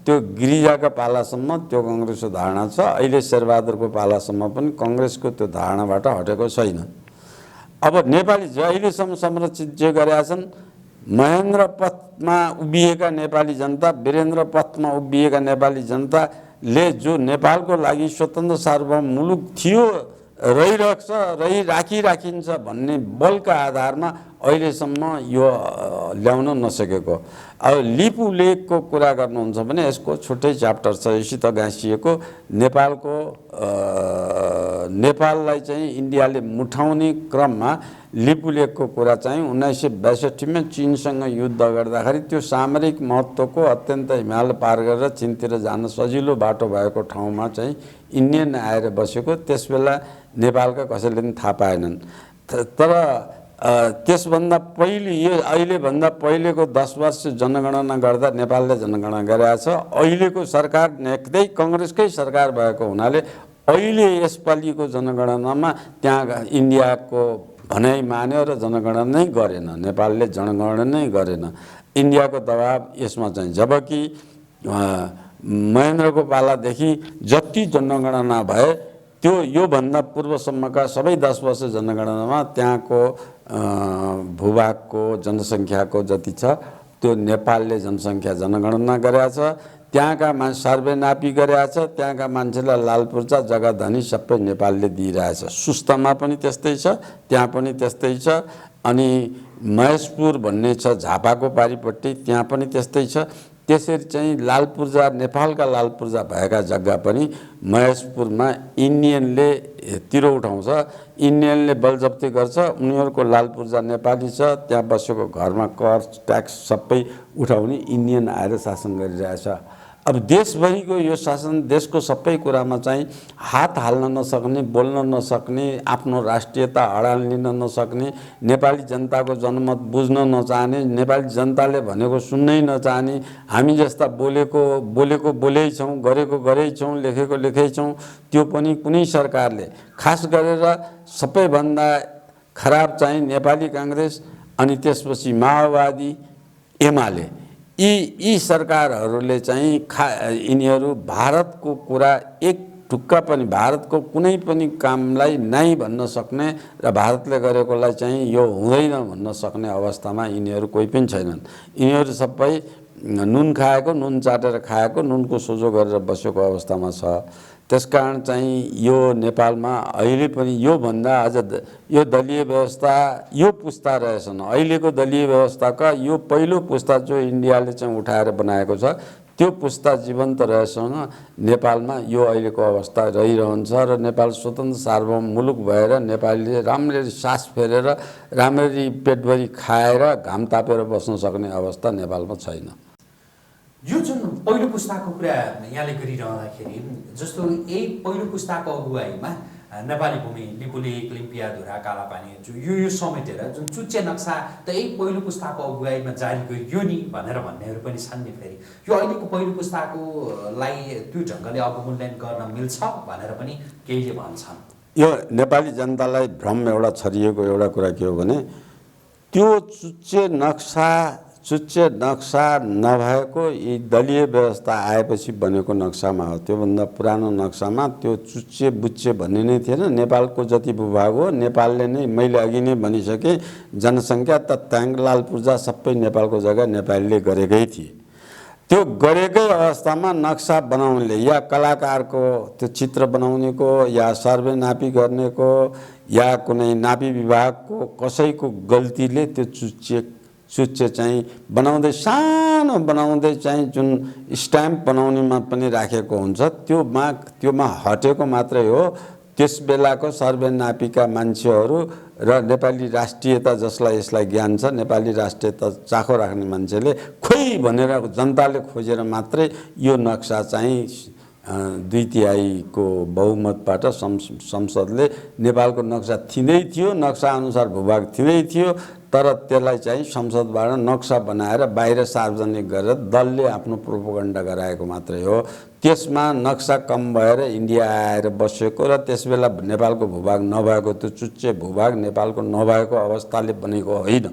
त्यो गिरिजाका पालासम्म त्यो कङ्ग्रेसको धारणा छ, अहिले शेरबहादुरको पालासम्म पनि कङ्ग्रेसको त्यो धारणाबाट हटेको छैन। अब नेपाली अहिलेसम्म संरक्षित जे गरेका छन्, महेन्द्र पथमा उभिएका नेपाली जनता, वीरेन्द्र पथमा उभिएका नेपाली जनताले जो नेपालको लागि स्वतन्त्र सार्वभौम मुलुक थियो, राखिन्छ भन्ने बलका आधारमा अहिलेसम्म यो ल्याउन नसकेको। अब लिपु लेखको कुरा गर्नुहुन्छ भने यसको छुट्टै च्याप्टर छ, योसित गाँसिएको। नेपाललाई चाहिँ इन्डियाले मुठाउने क्रममा लिपु लेखको कुरा चाहिँ 1962मा चीनसँग युद्ध गर्दाखेरि त्यो सामरिक महत्त्वको अत्यन्त हिमाल पार गरेर चीनतिर जान सजिलो बाटो भएको ठाउँमा चाहिँ इन्डियन आएर बसेको। त्यसबेला नेपालका कसैले पनि थाहा पाएनन्। तर त्यसभन्दा पहिले यो अहिलेभन्दा पहिलेको 10 वर्ष जनगणना गर्दा नेपालले जनगणना गरेको छ। अहिलेको सरकार नेक्दै कङ्ग्रेसकै सरकार भएको हुनाले अहिले यसपालिको जनगणनामा त्यहाँ इन्डियाको भनाइ मान्यो र जनगणना नै गरेन, नेपालले जनगणना नै गरेन। इन्डियाको दबाब यसमा चाहिँ, जबकि महेन्द्रको पालादेखि जति जनगणना भए त्यो योभन्दा पूर्वसम्मका सबै 10 वर्ष जनगणनामा त्यहाँको भूभागको जनसङ्ख्याको जति छ त्यो नेपालले जनसङ्ख्या जनगणना गरेको छ। त्यहाँका सर्वे नापी गरेको छ। त्यहाँका मान्छेलाई लाल पूर्जा जग्गा धनी सबै नेपालले दिइरहेछ। सुस्तमा पनि त्यस्तै छ, त्यहाँ पनि त्यस्तै छ। अनि महेशपुर भन्ने छ झापाको पारिपट्टि, त्यहाँ पनि त्यस्तै छ। त्यसरी चाहिँ लाल पूर्जा, नेपालका लाल पूर्जा भएका जग्गा पनि महेशपुरमा इन्डियनले तिरो उठाउँछ, इन्डियनले बलजफ्ती गर्छ। उनीहरूको लाल पूर्जा नेपाली छ, त्यहाँ बसेको घरमा कर ट्याक्स सबै उठाउने इन्डियन आएर शासन गरिरहेछ। अब देशभरिको यो शासन, देशको सबै कुरामा चाहिँ हात हाल्न नसक्ने, बोल्न नसक्ने, आफ्नो राष्ट्रियता अडान लिन नसक्ने, नेपाली जनताको जनमत बुझ्न नचाहने, नेपाली जनताले भनेको सुन्नै नचाहने, हामी जस्ता बोलेको बोलै छौँ, गरेको गरै छौँ, लेखेको लेखै छौँ, त्यो पनि कुनै सरकारले, खास गरेर सबैभन्दा खराब चाहिँ नेपाली काङ्ग्रेस अनि त्यसपछि माओवादी, एमाले, यी सरकारहरूले चाहिँ यिनीहरू भारतको कुरा एक टुक्का पनि, भारतको कुनै पनि कामलाई नै भन्न सक्ने र भारतले गरेकोलाई चाहिँ यो हुँदैन भन्न सक्ने अवस्थामा यिनीहरू कोही पनि छैनन्। यिनीहरू सबै नुन खाएको, नुन चाटेर खाएको, नुनको सोझो गरेर बसेको अवस्थामा छ। त्यसकारण चाहिँ यो नेपालमा अहिले पनि योभन्दा अझ यो दलीय व्यवस्था, यो पुस्ता रहेछन्। अहिलेको दलीय व्यवस्थाका यो पहिलो पुस्ता जो इन्डियाले चाहिँ उठाएर बनाएको छ, त्यो पुस्ता जीवन्त रहेछन्। नेपालमा यो अहिलेको अवस्था रहिरहन्छ र नेपाल स्वतन्त्र सार्वभौम मुलुक भएर नेपालीले राम्ररी सास फेरेर, राम्ररी पेटभरि खाएर, घाम तापेर बस्न सक्ने अवस्था नेपालमा छैन। यो जुन पहिलो पुस्ताको कुरा यहाँले गरिरहँदाखेरि, जस्तो यही पहिलो पुस्ताको अगुवाईमा नेपाली भूमि, लिपुलेख, लिम्पियाधुरा, कालापानी, यो समेटेर जुन चुच्चे नक्सा त यही पहिलो पुस्ताको अगुवाईमा जारी गरियो नि भनेर भन्नेहरू पनि छन् नि। फेरि यो अहिलेको पहिलो पुस्ताकोलाई त्यो ढङ्गले अवमूल्यन गर्न मिल्छ भनेर पनि केहीले भन्छन्। यो नेपाली जनतालाई भ्रम एउटा छरिएको एउटा कुरा के हो भने, त्यो चुच्चे नक्सा नभएको यी दलीय व्यवस्था आएपछि बनेको नक्सामा हो। त्योभन्दा पुरानो नक्सामा त्यो चुच्चे बुच्चे भन्ने नै थिएन। नेपालको जति भूभाग हो नेपालले नै, मैले अघि नै भनिसकेँ, जनसङ्ख्या तथ्याङ्क, लाल पूर्जा सबै नेपालको जग्गा नेपालीले गरेकै थिए। त्यो गरेकै अवस्थामा नक्सा बनाउनेले या कलाकारको त्यो चित्र बनाउनेको या सर्वे नापी गर्नेको या कुनै नापी विभागको कसैको गल्तीले त्यो चुच्चे चाहिँ बनाउँदै, सानो बनाउँदै चाहिँ जुन स्ट्याम्प बनाउनेमा पनि राखेको हुन्छ, त्योमा हटेको मात्रै हो। त्यस बेलाको सर्वे नापीका मान्छेहरू र नेपाली राष्ट्रियता जसलाई यसलाई ज्ञान छ, नेपाली राष्ट्रियता चाखो राख्ने मान्छेले खोइ भनेर जनताले खोजेर मात्रै यो नक्सा चाहिँ 2/3 बहुमतबाट संसदले नेपालको नक्सा थिँदै थियो, नक्सा अनुसार भूभाग थिँदै थियो। तर त्यसलाई चाहिँ संसदबाट नक्सा बनाएर बाहिर सार्वजनिक गरेर दलले आफ्नो प्रोपोगन्डा गराएको मात्रै हो। त्यसमा नक्सा कम भएर इन्डिया आएर बसेको र त्यसबेला नेपालको भूभाग नभएको त्यो चुच्चे भूभाग नेपालको नभएको अवस्थाले बनेको होइन।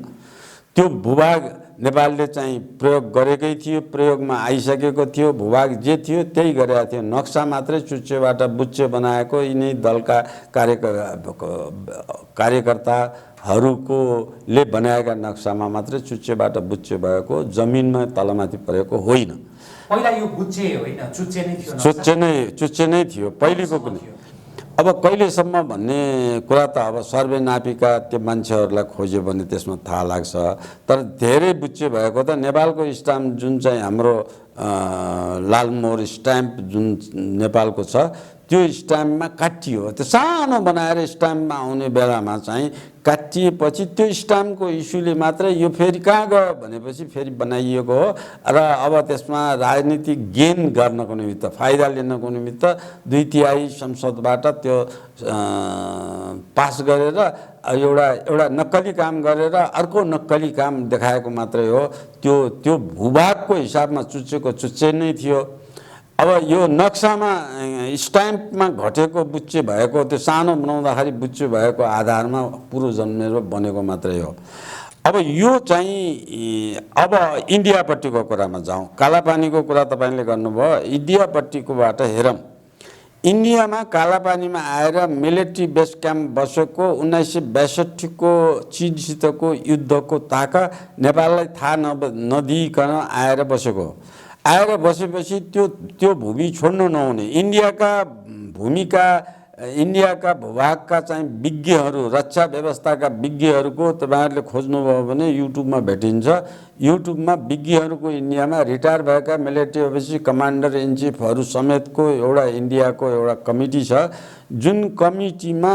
त्यो भूभाग नेपालले चाहिँ प्रयोग गरेकै थियो, प्रयोगमा आइसकेको थियो। भूभाग जे थियो त्यही गरेको थियो। नक्सा मात्रै चुच्चेबाट बुच्चे बनाएको यिनै दलका कार्यकर्ताहरूले बनाएका नक्सामा मात्रै चुच्चेबाट बुच्चे भएको, जमिनमा तलमाथि परेको होइन। पहिला यो बुच्चे होइन, चुच्चे नै थियो। चुच्चे नै थियो पहिलेको पनि। अब कहिलेसम्म भन्ने कुरा त अब सर्वे नापिका त्यो मान्छेहरूलाई खोज्यो भने त्यसमा थाहा लाग्छ। तर धेरै बुच्चे भएको त नेपालको स्ट्याम्प जुन चाहिँ हाम्रो लालमोहर स्ट्याम्प जुन नेपालको छ त्यो स्ट्याम्पमा काटियो। त्यो सानो बनाएर स्ट्याम्पमा आउने बेलामा चाहिँ काटिएपछि त्यो स्ट्याम्पको इस्युले मात्रै यो फेरि कहाँ गयो भनेपछि फेरि बनाइएको हो। र अब त्यसमा राजनीतिक गेन गर्नको निमित्त, फाइदा लिनको निमित्त 2/3 संसदबाट त्यो पास गरेर एउटा नक्कली काम गरेर अर्को नक्कली काम देखाएको मात्रै हो। त्यो भूभागको हिसाबमा चुच्चेको चुच्चे नै थियो। अब यो नक्सामा स्ट्याम्पमा घटेको बुच्चे भएको, त्यो सानो बनाउँदाखेरि बुच्चे भएको आधारमा पुरो जन्मेर बनेको मात्रै हो। अब यो चाहिँ अब इन्डियापट्टिको कुरामा जाउँ। कालापानीको कुरा तपाईँले गर्नुभयो। इन्डियापट्टिकोबाट हेरौँ। इन्डियामा कालापानीमा आएर मिलिट्री बेस क्याम्प बसेको 1962 को चीनसितको युद्धको ताका नेपाललाई थाहा नदिइकन आएर बसेको। आएर बसेपछि त्यो भूमि छोड्नु नहुने, इन्डियाका भूभागका चाहिँ विज्ञहरू, रक्षा व्यवस्थाका विज्ञहरूको तपाईँहरूले खोज्नुभयो भने युट्युबमा भेटिन्छ। युट्युबमा विज्ञहरूको इन्डियामा रिटायर भएका मिलिट्री अफिसर कमान्डर इन चिफहरू समेतको एउटा इन्डियाको एउटा कमिटी छ। जुन कमिटीमा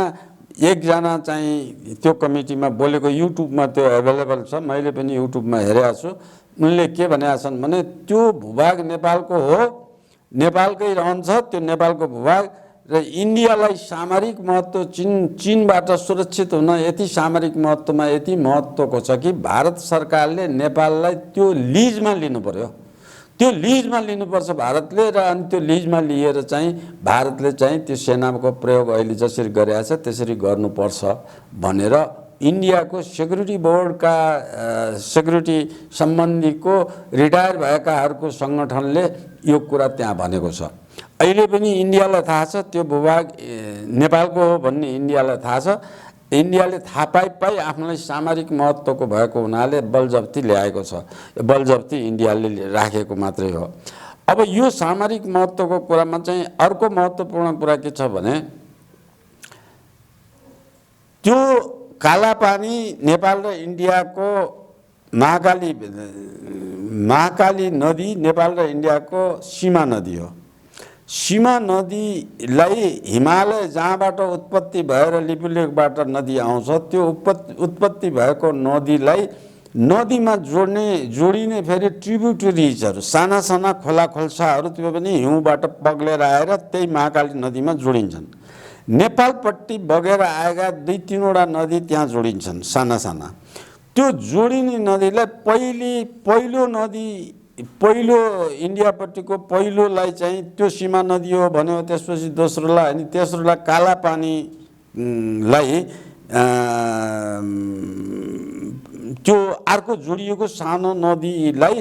एकजना चाहिँ त्यो कमिटीमा बोलेको युट्युबमा त्यो एभाइलेबल छ, मैले पनि युट्युबमा हेरेको छु। उनले के भनेका छन् भने त्यो भूभाग नेपालको हो, नेपालकै रहन्छ त्यो नेपालको भूभाग, र इन्डियालाई सामरिक महत्त्व चीनबाट सुरक्षित हुन यति सामरिक महत्त्वमा यति महत्त्वको छ कि भारत सरकारले नेपाललाई त्यो लिजमा लिनु पर्यो। त्यो लिजमा लिनुपर्छ भारतले। र अनि त्यो लिजमा लिएर चाहिँ भारतले चाहिँ त्यो सेनाको प्रयोग अहिले जसरी गरेको छ त्यसरी गर्नुपर्छ भनेर इन्डियाको सेक्युरिटी बोर्डका सेक्युरिटी सम्बन्धीको रिटायर भएकाहरूको सङ्गठनले यो कुरा त्यहाँ भनेको छ। अहिले पनि इन्डियालाई थाहा छ त्यो भूभाग नेपालको हो भन्ने इन्डियालाई थाहा छ। इन्डियाले थाहा पाइ आफ्नोलाई सामरिक महत्त्वको भएको हुनाले बलजफ्ती ल्याएको छ। बलजफ्ती इन्डियाले राखेको मात्रै हो। अब यो सामरिक महत्त्वको कुरामा चाहिँ अर्को महत्त्वपूर्ण कुरा के छ भने त्यो कालापानी नेपाल र इन्डियाको महाकाली नदी नेपाल र इन्डियाको सीमा नदी हो। सीमा नदीलाई हिमालय जहाँबाट उत्पत्ति भएर लिपुलेखबाट नदी आउँछ त्यो उत्पत्ति भएको नदीलाई नदीमा जोडिने फेरि ट्रिब्युटरिजहरू, साना साना खोला खोल्साहरू त्यो पनि हिउँबाट बगेर आएर त्यही महाकाली नदीमा जोडिन्छन्। नेपालपट्टि बगेर आएका 2-3वटा नदी त्यहाँ जोडिन्छन् साना साना। त्यो जोडिने नदीलाई पहिलो इन्डियापट्टिको पहिलोलाई चाहिँ त्यो सीमा नदी हो भन्यो। त्यसपछि दोस्रोलाई, अनि तेस्रोलाई कालापानीलाई त्यो अर्को जोडिएको सानो नदीलाई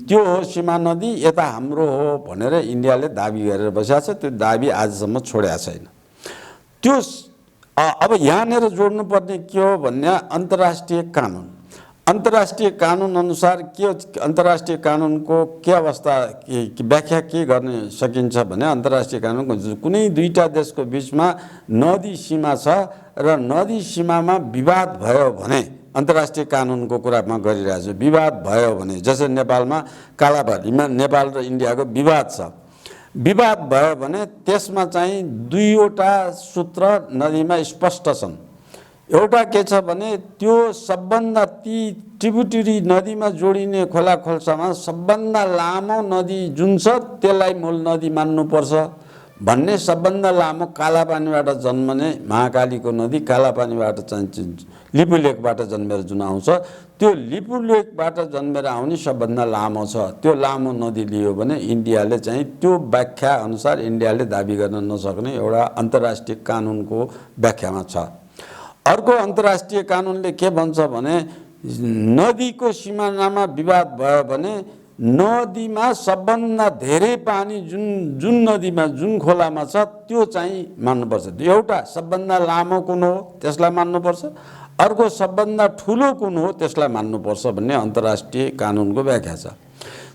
त्यो हो सीमा नदी, यता हाम्रो हो भनेर इन्डियाले दाबी गरेर बसेको छ। त्यो दाबी आजसम्म छोडेको छैन। त्यो अब यहाँनिर जोड्नुपर्ने के हो भन्ने अन्तर्राष्ट्रिय कानुन। अन्तर्राष्ट्रिय कानुन अनुसार के अन्तर्राष्ट्रिय कानुनको के अवस्था व्याख्या के गर्न सकिन्छ भने अन्तर्राष्ट्रिय कानुनको कुनै दुईटा देशको बिचमा नदी सीमा छ र नदी सीमामा विवाद भयो भने अन्तर्राष्ट्रिय कानुनको कुरामा गरिरहेको छु। विवाद भयो भने जस्तै नेपालमा कालापानीमा नेपाल र इन्डियाको विवाद छ। विवाद भयो भने त्यसमा चाहिँ 2वटा सूत्र नदीमा स्पष्ट छन्। एउटा के छ भने त्यो सबभन्दा ती ट्रिब्युटरी नदीमा जोडिने खोला खोल्सामा सबभन्दा लामो नदी जुन छ त्यसलाई मूल नदी मान्नुपर्छ भन्ने सबभन्दा लामो कालापानीबाट जन्मने महाकालीको नदी कालापानीबाट चाहिँ लिपुलेखबाट जन्मेर जुन आउँछ त्यो लिपुलेखबाट जन्मेर आउने सबभन्दा लामो छ। त्यो लामो नदी लियो भने इन्डियाले चाहिँ त्यो व्याख्या अनुसार इन्डियाले दाबी गर्न नसक्ने एउटा अन्तर्राष्ट्रिय कानुनको व्याख्यामा छ। अर्को अन्तर्राष्ट्रिय कानुनले के भन्छ भने नदीको सिमानामा विवाद भयो भने नदीमा सबभन्दा धेरै पानी जुन नदीमा जुन खोलामा छ त्यो चाहिँ मान्नुपर्छ। एउटा सबभन्दा लामो कुन हो त्यसलाई मान्नुपर्छ, अर्को सबभन्दा ठुलो कुन हो त्यसलाई मान्नुपर्छ भन्ने अन्तर्राष्ट्रिय कानुनको व्याख्या छ।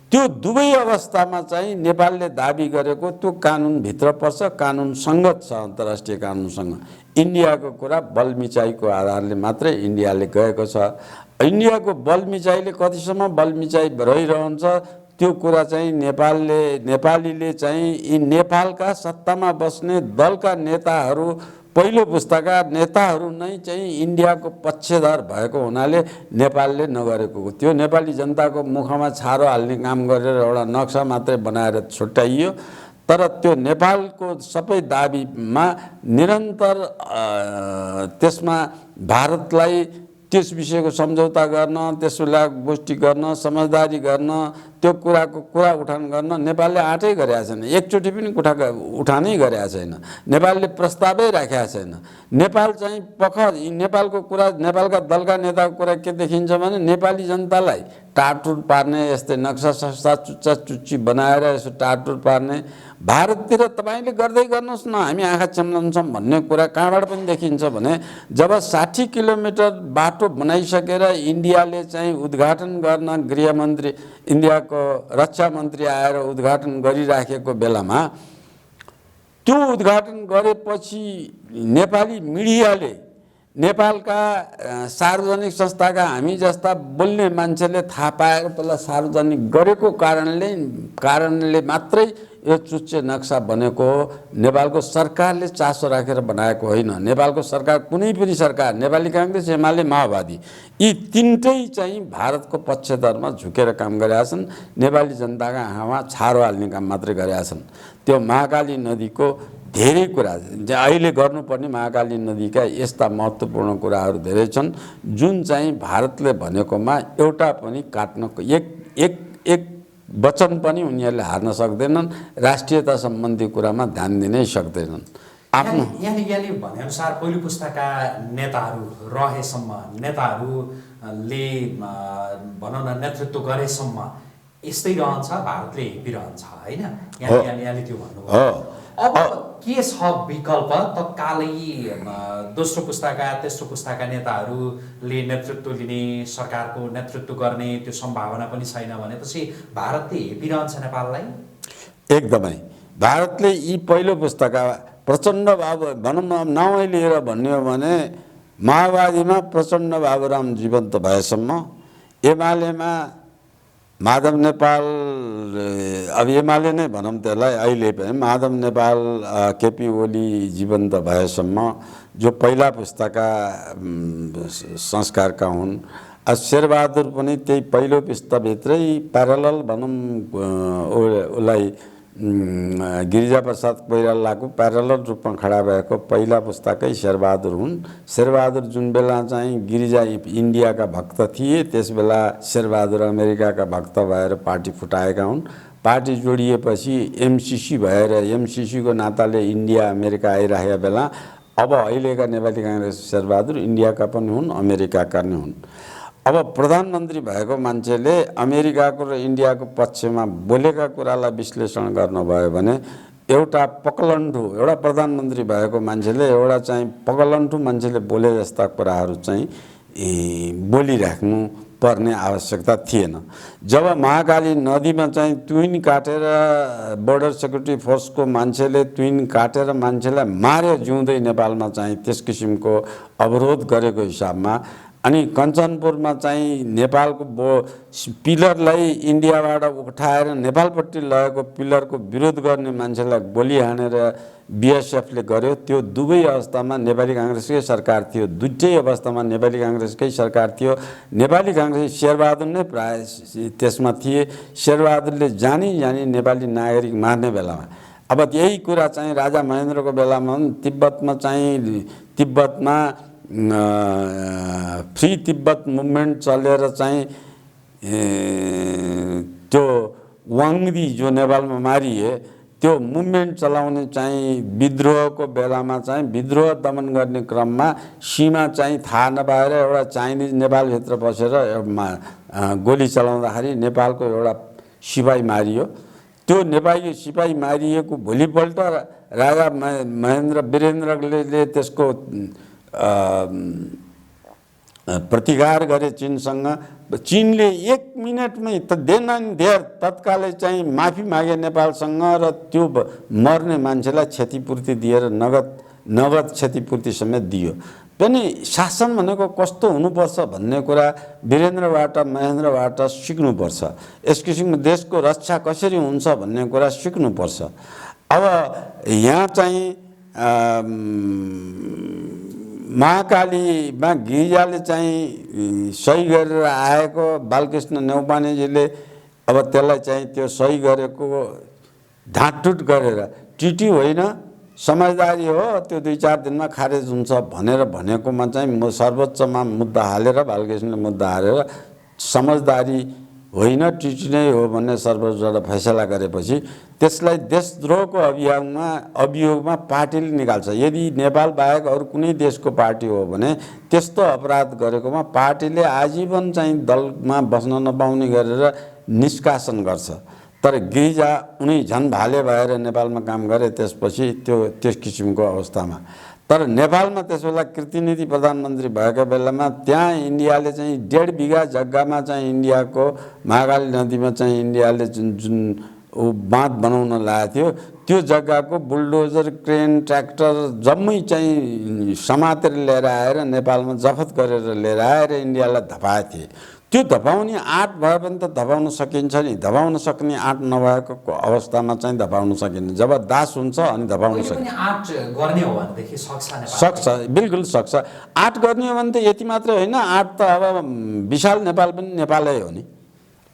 त्यो दुवै अवस्थामा चाहिँ नेपालले दाबी गरेको त्यो कानुनभित्र पर्छ, कानुन सङ्गत छ अन्तर्राष्ट्रिय कानुनसँग। इन्डियाको कुरा बलमिचाइको आधारले मात्रै इन्डियाले गएको छ। इन्डियाको बलमिचाइले कतिसम्म बलमिचाइ रहिरहन्छ त्यो कुरा चाहिँ नेपालीले चाहिँ यी नेपालका सत्तामा बस्ने दलका नेताहरू पहिलो पुस्ताका नेताहरू नै चाहिँ इन्डियाको पक्षधर भएको हुनाले नेपालले नगरेको हो। त्यो नेपाली जनताको मुखमा छारो हाल्ने काम गरेर एउटा नक्सा मात्रै बनाएर छुट्याइयो। तर त्यो नेपालको सबै दाबीमा निरन्तर त्यसमा भारतलाई त्यस विषयको सम्झौता गर्न, त्यसलाई पुष्टि गर्न, समझदारी गर्न, त्यो कुराको कुरा उठान गर्न नेपालले आँटै गरेका छैन। एकचोटि पनि उठानै गरेका छैन। नेपालले प्रस्तावै राखेका छैन। नेपाल चाहिँ नेपालको कुरा, नेपालका दलका नेताको कुरा के देखिन्छ भने नेपाली जनतालाई टाटुट पार्ने, यस्तै नक्सा सस्ता चुच्चा चुच्ची बनाएर यसो टाटुट पार्ने। भारततिर तपाईँले गर्दै गर्नुहोस् न, हामी आँखा चिम्लाउँछौँ भन्ने कुरा कहाँबाट पनि देखिन्छ भने जब 60 किलोमिटर बाटो बनाइसकेर इन्डियाले चाहिँ उद्घाटन गर्न गृहमन्त्री, इन्डियाको रक्षा मन्त्री आएर उद्घाटन गरिराखेको बेलामा त्यो उद्घाटन गरेपछि नेपाली मिडियाले, नेपालका सार्वजनिक संस्थाका हामी जस्ता बोल्ने मान्छेले थाहा पाएर त्यसलाई सार्वजनिक गरेको कारणले मात्रै यो चुच्चे नक्सा बनेको हो। नेपालको सरकारले चासो राखेर बनाएको होइन। नेपालको सरकार, कुनै पनि सरकार, नेपाली काङ्ग्रेस, एमाले, माओवादी, यी तीनटै चाहिँ भारतको पक्षधरमा झुकेर काम गरेका छन्। नेपाली जनताका आँखामा छारो हाल्ने काम मात्रै गरेका छन्। त्यो महाकाली नदीको धेरै कुरा अहिले गर्नुपर्ने, महाकाली नदीका यस्ता महत्त्वपूर्ण कुराहरू धेरै छन् जुन चाहिँ भारतले भनेकोमा एउटा पनि काट्न एक वचन पनि उनीहरूले हार्न सक्दैनन्। राष्ट्रियता सम्बन्धी कुरामा ध्यान दिनै सक्दैनन्। आफ्नो यहाँले भनेअनुसार पहिलो पुस्ताका नेताहरू रहेसम्म, नेताहरूले भनौँ न नेतृत्व गरेसम्म यस्तै रहन्छ, भारतले हेपिरहन्छ होइन। यहाँले त्यो भन्नुभयो। अब के छ विकल्प? तत्कालै दोस्रो पुस्ताका, तेस्रो पुस्ताका नेताहरूले नेतृत्व लिने, सरकारको नेतृत्व गर्ने त्यो सम्भावना पनि छैन भनेपछि भारतले हेपिरहन्छ नेपाललाई। एकदमै भारतले यी पहिलो पुस्ताका प्रचण्ड बाबु, भनौँ न नामै लिएर भन्ने हो भने माओवादीमा प्रचण्ड बाबुराम जीवन्त भएसम्म, एमालेमा माधव नेपाल, अब एमाले नै भनौँ त्यसलाई अहिले पनि, माधव नेपाल, केपी ओली जीवन्त भएसम्म जो पहिला पुस्ताका संस्कारका हुन्। शेरबहादुर पनि त्यही पहिलो पुस्ताभित्रै प्यारलल भनौँ उसलाई गिरिजाप्रसाद कोइरालाको प्यारलल रूपमा खडा भएको पहिला पुस्ताकै शेरबहादुर हुन्। शेरबहादुर जुन बेला चाहिँ गिरिजा इन्डियाका भक्त थिए त्यसबेला शेरबहादुर अमेरिकाका भक्त भएर पार्टी फुटाएका हुन्। पार्टी जोडिएपछि एमसिसी भएर एमसिसीको नाताले इन्डिया अमेरिका आइरहेका बेला अब अहिलेका नेपाली काङ्ग्रेस शेरबहादुर इन्डियाका पनि हुन्, अमेरिकाका पनि हुन्। अब प्रधानमन्त्री भएको मान्छेले अमेरिकाको र इन्डियाको पक्षमा बोलेका कुरालाई विश्लेषण गर्नुभयो भने एउटा पकलन्ठु, एउटा प्रधानमन्त्री भएको मान्छेले एउटा चाहिँ पकलन्ठु मान्छेले बोले जस्ता कुराहरू चाहिँ बोलिराख्नु पर्ने आवश्यकता थिएन। जब महाकाली नदीमा चाहिँ ट्विन काटेर बोर्डर सेक्युरिटी फोर्सको मान्छेले ट्विन काटेर मान्छेलाई मार्यो जिउँदै नेपालमा चाहिँ त्यस किसिमको अवरोध गरेको हिसाबमा, अनि कञ्चनपुरमा चाहिँ नेपालको पिलरलाई इन्डियाबाट उठाएर नेपालपट्टि लगेको पिलरको विरोध गर्ने मान्छेलाई गोली हानेर बिएसएफले गर्यो। त्यो दुवै अवस्थामा नेपाली काङ्ग्रेसकै सरकार थियो। दुईटै अवस्थामा नेपाली काङ्ग्रेसकै सरकार थियो। नेपाली काङ्ग्रेस शेरबहादुर नै प्राय त्यसमा थिए। शेरबहादुरले जानी नेपाली नागरिक मार्ने बेलामा अब यही कुरा चाहिँ राजा महेन्द्रको बेलामा तिब्बतमा फ्री तिब्बत मुभमेन्ट चलेर चाहिँ त्यो वाङदी जो नेपालमा मारिए त्यो मुभमेन्ट चलाउने चाहिँ विद्रोहको बेलामा चाहिँ विद्रोह दमन गर्ने क्रममा सीमा चाहिँ थाहा नपाएर एउटा चाइनिज नेपालभित्र बसेर गोली चलाउँदाखेरि नेपालको एउटा सिपाही मारियो। त्यो नेपाली सिपाही मारिएको भोलिपल्ट राजा वीरेन्द्रले त्यसको प्रतिकार गरे चीनसँग। चीनले 1 मिनटमै त देर तत्कालै चाहिँ माफी मागे नेपालसँग र त्यो मर्ने मान्छेलाई क्षतिपूर्ति दिएर नगद क्षतिपूर्ति समेत दियो। पनि शासन भनेको कस्तो हुनुपर्छ भन्ने कुरा वीरेन्द्रबाट महेन्द्रबाट सिक्नुपर्छ। यस किसिमको देशको रक्षा कसरी हुन्छ भन्ने कुरा सिक्नुपर्छ। अब यहाँ चाहिँ महाकालीमा गिरिजाले चाहिँ सही गरेर आएको बालकृष्ण न्यौपानेजीले अब त्यसलाई चाहिँ त्यो सही गरेको ढाँटटुट गरेर टिटी होइन समझदारी हो त्यो 2-4 दिनमा खारेज हुन्छ भनेकोमा चाहिँ सर्वोच्चमा मुद्दा हालेर बालकृष्णले मुद्दा हालेर समझदारी होइन टिटी नै हो भन्ने सर्वोच्चबाट फैसला गरेपछि त्यसलाई देशद्रोहको अभियोगमा पार्टीले निकाल्छ। यदि नेपाल बाहेक अरू कुनै देशको पार्टी हो भने त्यस्तो अपराध गरेकोमा पार्टीले आजीवन चाहिँ दलमा बस्न नपाउने गरेर निष्कासन गर्छ। तर गिरिजा उनी झन् भाले भएर नेपालमा काम गरे त्यसपछि त्यस किसिमको अवस्थामा। तर नेपालमा त्यसबेला कृतिनिधि प्रधानमन्त्री भएको बेलामा त्यहाँ इन्डियाले चाहिँ 1.5 बिघा जग्गामा चाहिँ इन्डियाको महाकाली नदीमा चाहिँ इन्डियाले जुन बाँध बनाउन लागेको थियो त्यो जग्गाको बुलडोजर क्रेन ट्र्याक्टर जम्मै चाहिँ समातेर लिएर आएर नेपालमा जफत गरेर लिएर आएर इन्डियालाई धपाए थिए। त्यो धपाउने आँट भए पनि त धपाउन सकिन्छ नि। धपाउन सक्ने आँट नभएको अवस्थामा चाहिँ धपाउन सकिन्न। जब दास हुन्छ अनि धपाउन सक्छ बिल्कुल सक्छ। आँट गर्ने हो भने त यति मात्रै होइन, आँट त अब विशाल नेपाल पनि नेपालै हो नि।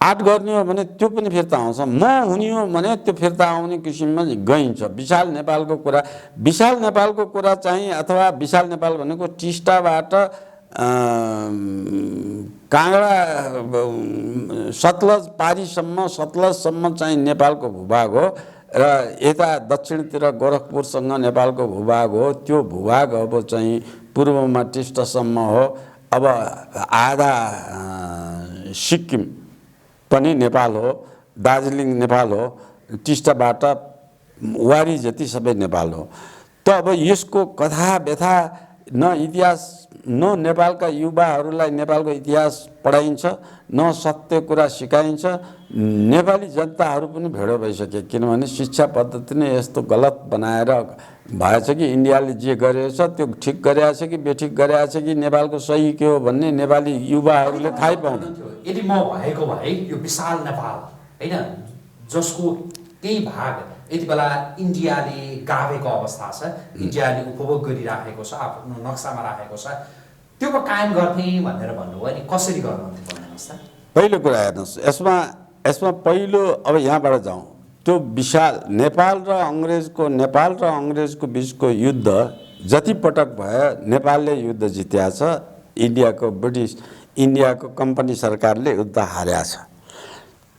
आँट गर्ने हो भने त्यो पनि फिर्ता आउँछ। म हुने हो भने त्यो फिर्ता आउने किसिममा गइन्छ। विशाल नेपालको कुरा चाहिँ अथवा विशाल नेपाल भनेको टिस्टाबाट काँगडा सतलजसम्म चाहिँ नेपालको भूभाग हो र यता दक्षिणतिर गोरखपुरसँग नेपालको भूभाग हो। त्यो भूभाग अब चाहिँ पूर्वमा टिस्टासम्म हो। अब आधा सिक्किम पनि नेपाल हो, दार्जिलिङ नेपाल हो, टिस्टाबाट वारी जति सबै नेपाल हो। त अब यसको कथा व्यथा न इतिहास न नेपालका युवाहरूलाई नेपालको इतिहास पढाइन्छ न सत्य कुरा सिकाइन्छ। नेपाली जनताहरू पनि भेडो भइसके, किनभने शिक्षा पद्धति नै यस्तो गलत बनाएर भएछ कि इन्डियाले जे गरेछ त्यो ठिक गरेछ कि बेठिक गरेछ कि नेपालको सही के हो भन्ने नेपाली युवाहरूले थाहै पाउँदैन। यदि म भएको भए यो विशाल नेपाल हैन जसको केही भाग यति बेला इन्डियाले गाभेको अवस्था छ, इन्डियाले उपभोग गरिराखेको छ, आफ्नो नक्सामा राखेको छ, त्यो कायम गर्ने भनेर भन्नुभयो नि कसरी गर्नुहुन्थ्यो भन्नुहोस् त। पहिलो कुरा हेर्नुहोस्, यसमा पहिलो अब यहाँबाट जाउँ। त्यो विशाल नेपाल र अङ्ग्रेजको बिचको युद्ध जति पटक भयो नेपालले युद्ध जित्या छ। इन्डियाको कम्पनी सरकारले युद्ध हारेको छ।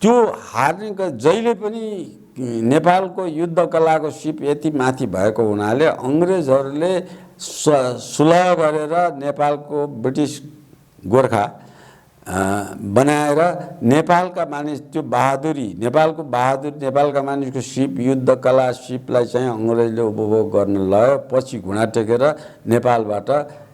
त्यो हार्नेको जहिले पनि नेपालको युद्ध कलाको सिप यति माथि भएको हुनाले अङ्ग्रेजहरूले सुलह गरेर नेपालको ब्रिटिस गोर्खा बनाएर नेपालका मानिस त्यो नेपालका मानिसको सिप युद्ध कला सिपलाई चाहिँ अङ्ग्रेजले उपभोग गर्न लयो। पछि घुँडा टेकेर नेपालबाट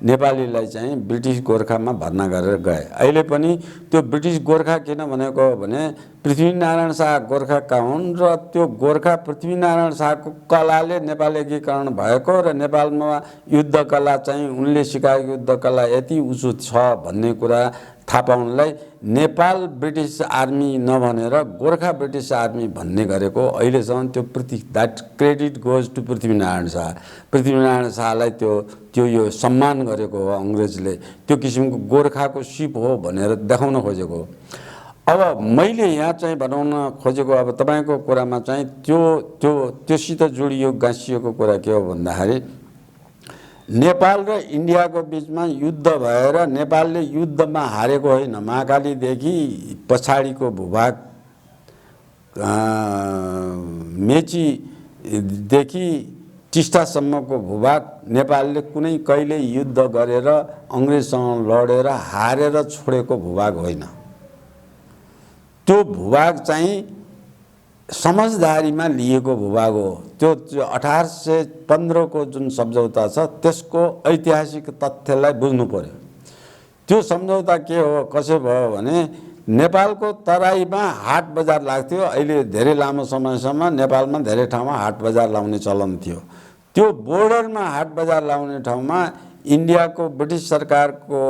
नेपालीलाई चाहिँ ब्रिटिस गोर्खामा भर्ना गरेर गए। अहिले पनि त्यो ब्रिटिस गोर्खा किन भनेको भने पृथ्वीनारायण शाह गोर्खाका हुन् र त्यो गोर्खा पृथ्वीनारायण शाहको कलाले नेपाल एकीकरण भएको र नेपालमा युद्ध कला चाहिँ उनले सिकाएको युद्ध कला यति उच्च छ भन्ने कुरा थाहा पाउनलाई नेपाल ब्रिटिस आर्मी नभनेर गोर्खा ब्रिटिस आर्मी भन्ने गरेको अहिलेसम्म त्यो that credit goes to Prithvinarayan Shah. Prithvinarayan शाहलाई त्यो यो सम्मान गरेको हो अङ्ग्रेजले, त्यो किसिमको गोर्खाको सिप हो भनेर देखाउन खोजेको हो। अब मैले यहाँ चाहिँ बनाउन खोजेको अब तपाईँको कुरामा चाहिँ त्योसित जोडियो गाँसिएको कुरा के हो भन्दाखेरि नेपाल र इन्डियाको बिचमा युद्ध भएर नेपालले युद्धमा हारेको होइन। महाकालीदेखि पछाडिको भूभाग मेचीदेखि टिस्टासम्मको भूभाग नेपालले कुनै कहिले युद्ध गरेर अङ्ग्रेजसँग लडेर हारेर छोडेको भूभाग होइन। त्यो भूभाग चाहिँ समझदारीमा लिएको भूभाग हो। त्यो 1815 को जुन सम्झौता छ त्यसको ऐतिहासिक तथ्यलाई बुझ्नु पर्यो। त्यो सम्झौता के हो, कसो भयो भने नेपालको तराईमा हाट बजार लाग्थ्यो। अहिले धेरै लामो समयसम्म नेपालमा धेरै ठाउँमा हाट बजार लाउने चलन थियो। त्यो बोर्डरमा हाट बजार लाउने ठाउँमा इन्डियाको ब्रिटिस सरकारको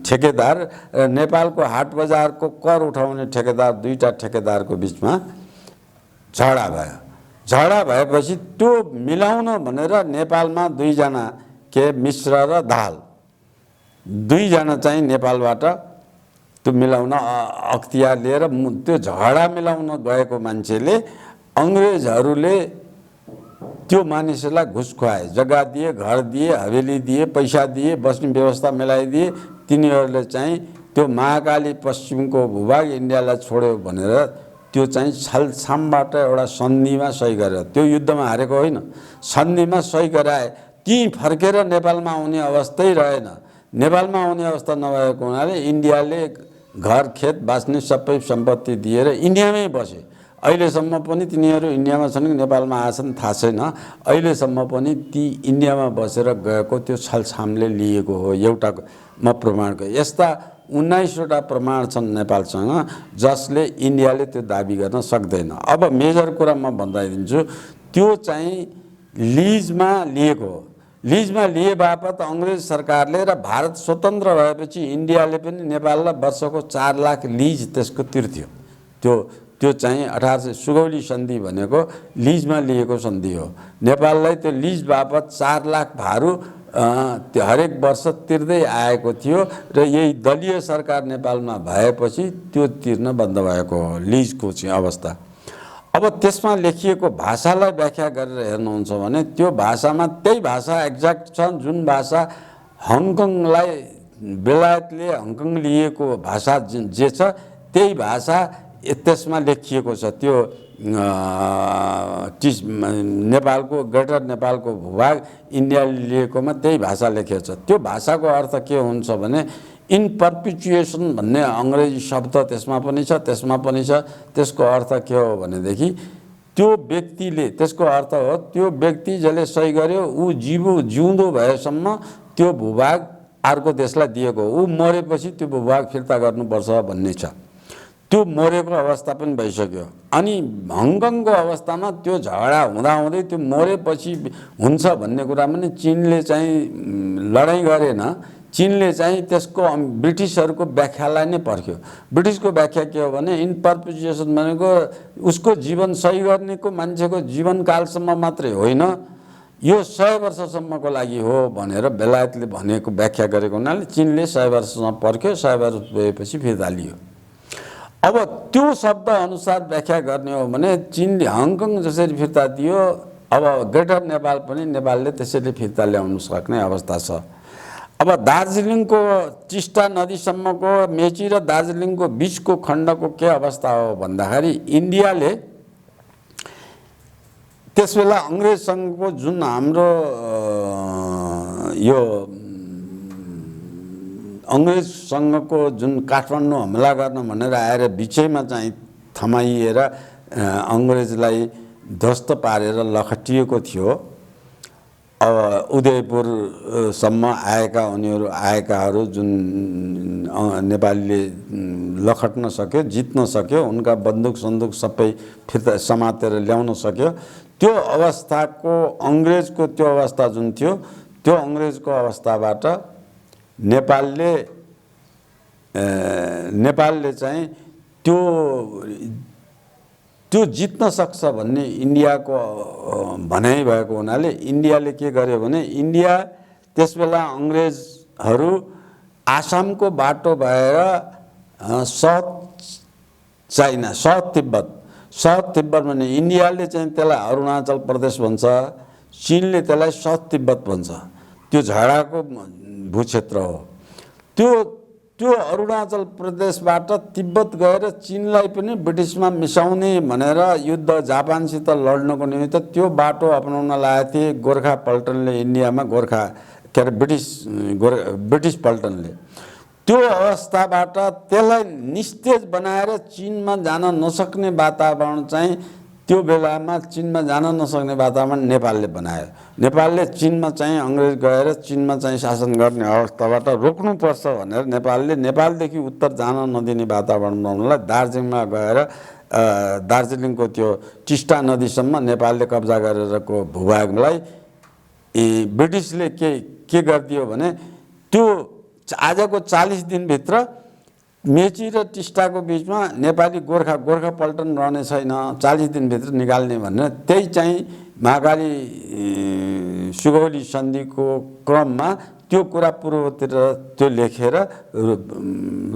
ठेकेदार र नेपालको हाट बजारको कर उठाउने ठेकेदार, दुईटा ठेकेदारको बिचमा झगडा भयो। झगडा भएपछि त्यो मिलाउन भनेर नेपालमा दुईजना के मिश्र र दाहाल दुईजना चाहिँ नेपालबाट त्यो मिलाउन अख्तियार लिएर त्यो झगडा मिलाउन गएको मान्छेले अङ्ग्रेजहरूले त्यो मानिसहरूलाई घुस खुवाए, जग्गा दिए, घर दिए, हवेली दिए, पैसा दिए, बस्ने व्यवस्था मिलाइदिए। तिनीहरूले चाहिँ त्यो महाकाली पश्चिमको भूभाग इन्डियालाई छोड्यो भनेर त्यो चाहिँ छलछामबाट एउटा सन्धिमा सही गर्यो। त्यो युद्धमा हारेको होइन, सन्धिमा सही गराए। ती फर्केर नेपालमा आउने अवस्थै रहेन। नेपालमा आउने अवस्था नभएको हुनाले इन्डियाले घर खेत बाँच्ने सबै सम्पत्ति दिएर इन्डियामै बसे। अहिलेसम्म पनि तिनीहरू इन्डियामा छन् कि नेपालमा आछन् थाहा छैन। अहिलेसम्म पनि ती इन्डियामा बसेर गएको त्यो छलछामले लिएको हो। एउटा म प्रमाणको यस्ता 19वटा प्रमाण छन् नेपालसँग जसले इन्डियाले त्यो दाबी गर्न सक्दैन। अब मेजर कुरा म बताइदिन्छु। त्यो चाहिँ लिजमा लिएको हो। लिजमा लिए बापत अङ्ग्रेज सरकारले र भारत स्वतन्त्र भएपछि इन्डियाले पनि नेपाललाई वर्षको 4 लाख लिज त्यसको तिर्थ्यो। त्यो चाहिँ 1800 सुगौली सन्धि भनेको लिजमा लिएको सन्धि हो। नेपाललाई त्यो लिज बापत 4 लाख भारु त्यो हरेक वर्ष तिर्दै आएको थियो र यही दलीय सरकार नेपालमा भएपछि त्यो तिर्न बन्द भएको हो लिजको चाहिँ अवस्था। अब त्यसमा लेखिएको भाषालाई व्याख्या गरेर हेर्नुहुन्छ भने त्यो भाषामा त्यही भाषा एक्ज्याक्ट छ जुन भाषा हङकङलाई बेलायतले हङकङ लिएको भाषा जे छ त्यही भाषा त्यसमा लेखिएको छ। त्यो नेपालको ग्रेटर नेपालको भूभाग इन्डियाले लिएकोमा त्यही भाषा लेखिएको छ। त्यो भाषाको अर्थ के हुन्छ भने इन पर्पिचुएसन भन्ने अङ्ग्रेजी शब्द त्यसमा पनि छ, त्यसमा पनि छ। त्यसको अर्थ के हो भनेदेखि त्यो व्यक्तिले, त्यसको अर्थ हो त्यो व्यक्ति जसले सही गर्यो ऊ जिउँदो भएसम्म त्यो भूभाग अर्को देशलाई दिएको हो। ऊ मरेपछि त्यो भूभाग फिर्ता गर्नुपर्छ भन्ने छ। त्यो मरेको अवस्था पनि भइसक्यो। अनि हङकङको अवस्थामा त्यो झगडा हुँदाहुँदै त्यो मरेपछि हुन्छ भन्ने कुरा पनि चीनले चाहिँ लडाइँ गरेन। चीनले चाहिँ त्यसको ब्रिटिसहरूको व्याख्यालाई नै पर्ख्यो। ब्रिटिसको व्याख्या के हो भने इन पर्पिचुएसन भनेको उसको जीवन सही गर्नेको मान्छेको जीवनकालसम्म मात्रै होइन, यो 100 वर्षसम्मको लागि हो भनेर बेलायतले भनेको व्याख्या गरेको हुनाले चीनले 100 वर्षसम्म पर्ख्यो। 100 वर्ष भएपछि फिर्ता लियो। अब त्यो शब्द अनुसार व्याख्या गर्ने हो भने चीनले हङकङ जसरी फिर्ता दियो अब ग्रेटर नेपाल पनि नेपालले त्यसरी फिर्ता ल्याउन सक्ने अवस्था छ। अब दार्जिलिङको टिस्टा नदीसम्मको मेची र दार्जिलिङको बिचको खण्डको के अवस्था हो भन्दाखेरि इन्डियाले त्यसबेला अङ्ग्रेजसँगको जुन हाम्रो यो अङ्ग्रेजसँगको जुन काठमाडौँ हमला गर्न भनेर आएर बिचैमा चाहिँ थमाइएर अङ्ग्रेजलाई ध्वस्त पारेर लखटिएको थियो। अब उदयपुरसम्म आएकाहरू जुन नेपालीले लखट्न सक्यो, जित्न सक्यो, उनका बन्दुक सन्दुक सबै फिर्ता समातेर ल्याउन सक्यो। त्यो अवस्थाको अङ्ग्रेजको त्यो अवस्था जुन थियो त्यो अङ्ग्रेजको अवस्थाबाट नेपालले चाहिँ त्यो जित्न सक्छ भन्ने इन्डियाको भनाइ भएको हुनाले इन्डियाले के गर्यो भने इन्डिया त्यसबेला अङ्ग्रेजहरू आसामको बाटो भएर चाइना, साउथ तिब्बत भने इन्डियाले चाहिँ त्यसलाई अरुणाचल प्रदेश भन्छ, चीनले त्यसलाई साउथ तिब्बत भन्छ। त्यो झगडाको भूक्षेत्र हो। त्यो अरुणाचल प्रदेशबाट तिब्बत गएर चीनलाई पनि ब्रिटिसमा मिसाउने भनेर युद्ध जापानसित लड्नको निमित्त त्यो बाटो अपनाउन लागेको थिए गोर्खा पल्टनले इन्डियामा, ब्रिटिस पल्टनले। त्यो अवस्थाबाट त्यसलाई निस्तेज बनाएर चीनमा जान नसक्ने वातावरण चाहिँ त्यो बेलामा चीनमा जान नसक्ने वातावरण नेपालले बनायो। नेपालले चीनमा चाहिँ अङ्ग्रेज गएर चीनमा चाहिँ शासन गर्ने अवस्थाबाट रोक्नुपर्छ भनेर नेपालदेखि उत्तर जान नदिने वातावरण बनाउनलाई दार्जिलिङमा गएर दार्जिलिङको त्यो टिस्टा नदीसम्म नेपालले कब्जा गरेरको भूभागलाई ब्रिटिसले के गरिदियो भने त्यो आजको 40 दिनभित्र मेची र टिस्टाको बिचमा नेपाली गोर्खा पल्टन रहने छैन, 40 दिनभित्र निकाल्ने भनेर त्यही चाहिँ महाकाली सुगौली सन्धिको क्रममा त्यो कुरा पूर्वतिर त्यो लेखेर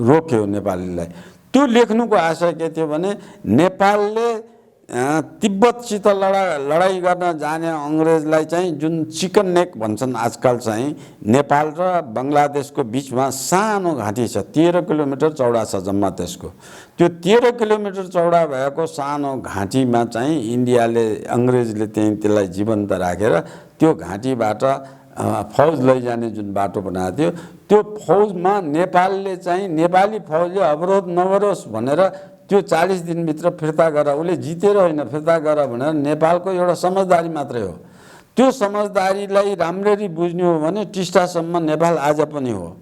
रोक्यो नेपालीलाई। त्यो लेख्नुको आशय के थियो भने नेपालले तिब्बतसित लडाइँ गर्न जाने अङ्ग्रेजलाई चाहिँ जुन चिकन नेक भन्छन् आजकल चाहिँ नेपाल र बङ्गलादेशको बिचमा सानो घाँटी छ, 13 किलोमिटर चौडा छ जम्मा त्यसको। त्यो 13 किलोमिटर चौडा भएको सानो घाँटीमा चाहिँ अङ्ग्रेजले त्यसलाई जीवन्त राखेर त्यो घाँटीबाट फौज लैजाने जुन बाटो बनाएको थियो, त्यो फौजमा नेपालले चाहिँ नेपाली फौजले अवरोध नगरोस् भनेर त्यो 40 दिनभित्र फिर्ता गर, उसले जितेर होइन फिर्ता गर भनेर नेपालको एउटा समझदारी मात्रै हो। त्यो समझदारीलाई राम्ररी बुझ्नु हो भने टिस्टासम्म नेपाल आज पनि हो,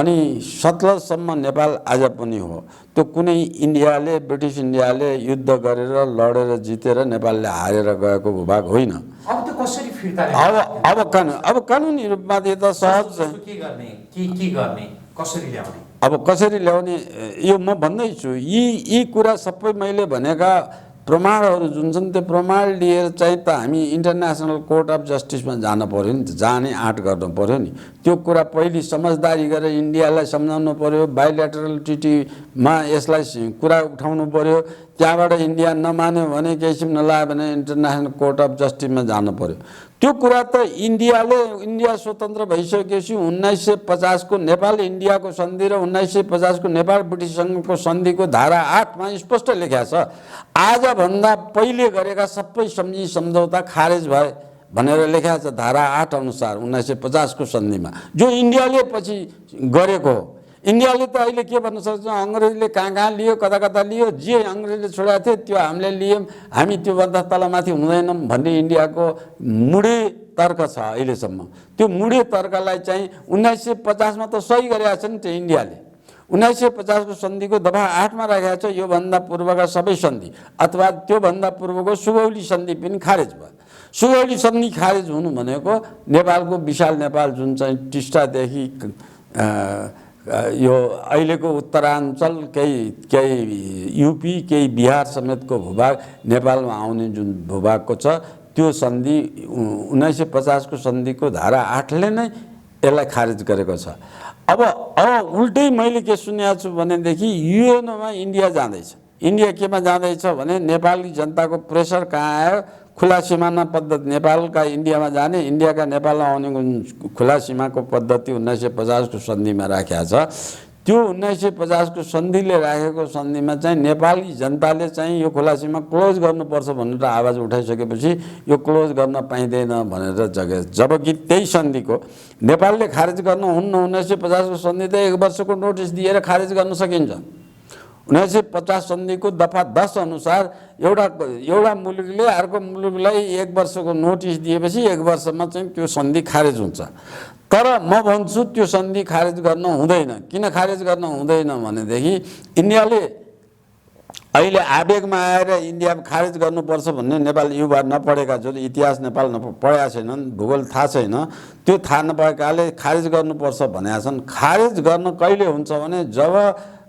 अनि सतलजसम्म नेपाल आज पनि हो। त्यो कुनै ब्रिटिस इन्डियाले युद्ध गरेर लडेर जितेर नेपालले हारेर गएको भूभाग होइन। अब त्यो कसरी फिर्ता अब कानुनी रूपमा त सहज के गर्ने कसरी ल्याउने, अब कसरी ल्याउने यो म भन्दैछु। यी कुरा सबै मैले भनेका प्रमाणहरू जुन छन् त्यो प्रमाण लिएर चाहिँ त हामी इन्टरनेसनल कोर्ट अफ जस्टिसमा जान पर्यो नि, जाने आँट गर्नु पर्यो नि। त्यो कुरा पहिले समझदारी गरेर इन्डियालाई सम्झाउनु पर्यो, बाइलेटरल ट्रिटीमा यसलाई कुरा उठाउनु पर्यो। त्यहाँबाट इन्डिया नमान्यो भने केही नलाग्यो भने इन्टरनेसनल कोर्ट अफ जस्टिसमा जानु पर्यो। त्यो कुरा त इन्डिया स्वतन्त्र भइसकेपछि 1950 को नेपाल इन्डियाको सन्धि र 1950 को नेपाल ब्रिटिससँगको सन्धिको धारा 8 मा स्पष्ट लेखेको छ, आजभन्दा पहिले गरेका सबै सम्झौता खारेज भए भनेर लेखेको छ धारा 8 अनुसार 1950 को सन्धिमा, जो इन्डियाले पछि गरेको हो। इन्डियाले त अहिले के भन्न सक्छ, अङ्ग्रेजले कहाँ लियो, कता लियो, जे अङ्ग्रेजले छोडेको थियो त्यो हामीले लियौँ, हामी त्योभन्दा तलमाथि हुँदैनौँ भन्ने इन्डियाको मुडे तर्क छ अहिलेसम्म। त्यो मुडे तर्कलाई चाहिँ 1950 मा त सही गरेका छ नि त्यो इन्डियाले। 1950 को सन्धिको दफा 8 मा राखेको छ योभन्दा पूर्वका सबै सन्धि अथवा त्योभन्दा पूर्वको सुगौली सन्धि पनि खारेज भयो। सुगौली सन्धि खारेज हुनु भनेको नेपालको विशाल नेपाल जुन चाहिँ टिस्टादेखि यो अहिलेको उत्तराञ्चल, केही युपी, केही बिहार समेतको भूभाग नेपालमा आउने जुन भूभागको छ त्यो सन्धि 1950 को सन्धिको धारा 8 ले नै यसलाई खारेज गरेको छ। अब उल्टै मैले के सुनेको छु भनेदेखि युएनमा इन्डिया जाँदैछ। इन्डिया केमा जाँदैछ भने नेपाली जनताको प्रेसर कहाँ आयो, खुला सिमाना पद्धति नेपालका इन्डियामा जाने, इन्डियाका नेपालमा आउने खुला सीमाको पद्धति 1950 को सन्धिमा राखेको छ। त्यो 1950 को सन्धिले राखेको सन्धिमा चाहिँ नेपाली जनताले चाहिँ यो खुला सीमा क्लोज गर्नुपर्छ भनेर आवाज उठाइसकेपछि यो क्लोज गर्न पाइँदैन भनेर जबकि त्यही सन्धिको नेपालले खारेज गर्न हुन्न। 1950 को सन्धि त 1 वर्षको नोटिस दिएर खारेज गर्न सकिन्छ। 1950 सन्धिको दफा 10 अनुसार एउटा मुलुकले अर्को मुलुकलाई 1 वर्षको नोटिस दिएपछि 1 वर्षमा चाहिँ त्यो सन्धि खारेज हुन्छ। तर म भन्छु त्यो सन्धि खारेज गर्न हुँदैन। किन खारेज गर्न हुँदैन भनेदेखि इन्डियाले अहिले आवेगमा आएर इन्डिया खारेज गर्नुपर्छ भन्ने नेपाल युवा नपढेका, जो इतिहास नेपाल पढेका छैनन्, भूगोल थाहा छैन, त्यो थाहा नभएकाले खारेज गर्नुपर्छ भनेका छन्। खारेज गर्न कहिले हुन्छ भने जब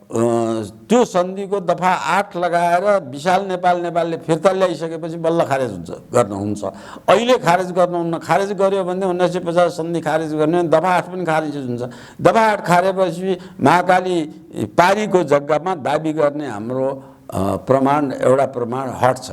त्यो सन्धिको दफा 8 लगाएर विशाल नेपालले फिर्ता ल्याइसकेपछि बल्ल खारेज हुन्छ। अहिले खारेज गर्नुहुन्न। खारेज गर्यो भने 1950 सन्धि खारेज गर्ने दफा 8 पनि खारेज हुन्छ। दफा 8 खारेपछि महाकाली पारीको जग्गामा दाबी गर्ने हाम्रो प्रमाण एउटा प्रमाण हट्छ।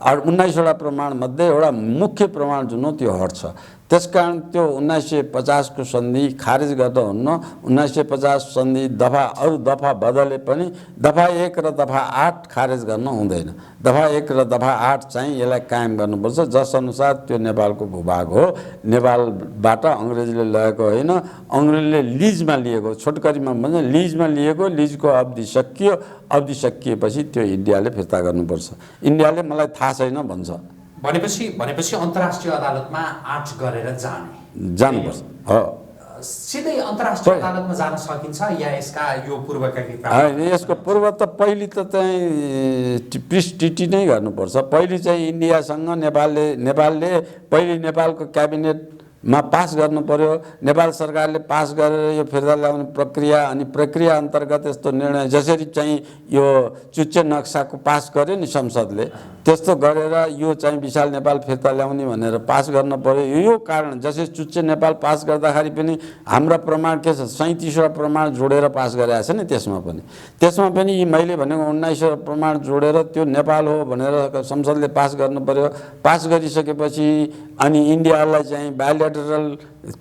19वटा प्रमाणमध्ये एउटा मुख्य प्रमाण जुन हो त्यो हट्छ। त्यसकारण त्यो 1950 को सन्धि खारेज गर्दा हुन्न। 1950 सन्धि अरू दफा बदले पनि दफा 1 र दफा 8 खारेज गर्न हुँदैन। दफा 1 र दफा 8 चाहिँ यसलाई कायम गर्नुपर्छ, जसअनुसार त्यो नेपालको भूभाग हो, नेपालबाट अङ्ग्रेजले लगेको होइन, अङ्ग्रेजले लिजमा लिएको, छोटकरीमा भन्छ लिजमा लिएको, लिजको अवधि सकियो, अवधि सकिएपछि त्यो इन्डियाले फिर्ता गर्नुपर्छ। इन्डियाले मलाई थाहा छैन भन्छ। भनेपछि अन्तर्राष्ट्रिय अदालतमा आँट गरेर जानुपर्छ। हो, सिधै अन्तर्राष्ट्रिय अदालतमा जान सकिन्छ या यसका यो पूर्वका यसको पूर्व त पहिले त चाहिँ ट्रिटी नै गर्नुपर्छ। पहिले चाहिँ इन्डियासँग नेपालले पहिले नेपालको क्याबिनेटमा पास गर्नु पर्यो। नेपाल सरकारले पास गरेर यो फिर्ता ल्याउने प्रक्रिया, अनि प्रक्रिया अन्तर्गत यस्तो निर्णय जसरी चाहिँ यो चुच्चे नक्साको पास गर्यो नि संसदले, त्यस्तो गरेर यो चाहिँ विशाल नेपाल फिर्ता ल्याउने भनेर पास गर्न पर्यो। यो कारण जसरी चुच्चे नेपाल पास गर्दाखेरि पनि हाम्रा प्रमाण के छ, 37वटा प्रमाण जोडेर पास गरेको छ नि। त्यसमा पनि मैले भनेको 19वटा प्रमाण जोडेर त्यो नेपाल हो भनेर संसदले पास गर्नु पर्यो। पास गरिसकेपछि अनि इन्डियालाई चाहिँ बायोलेटरल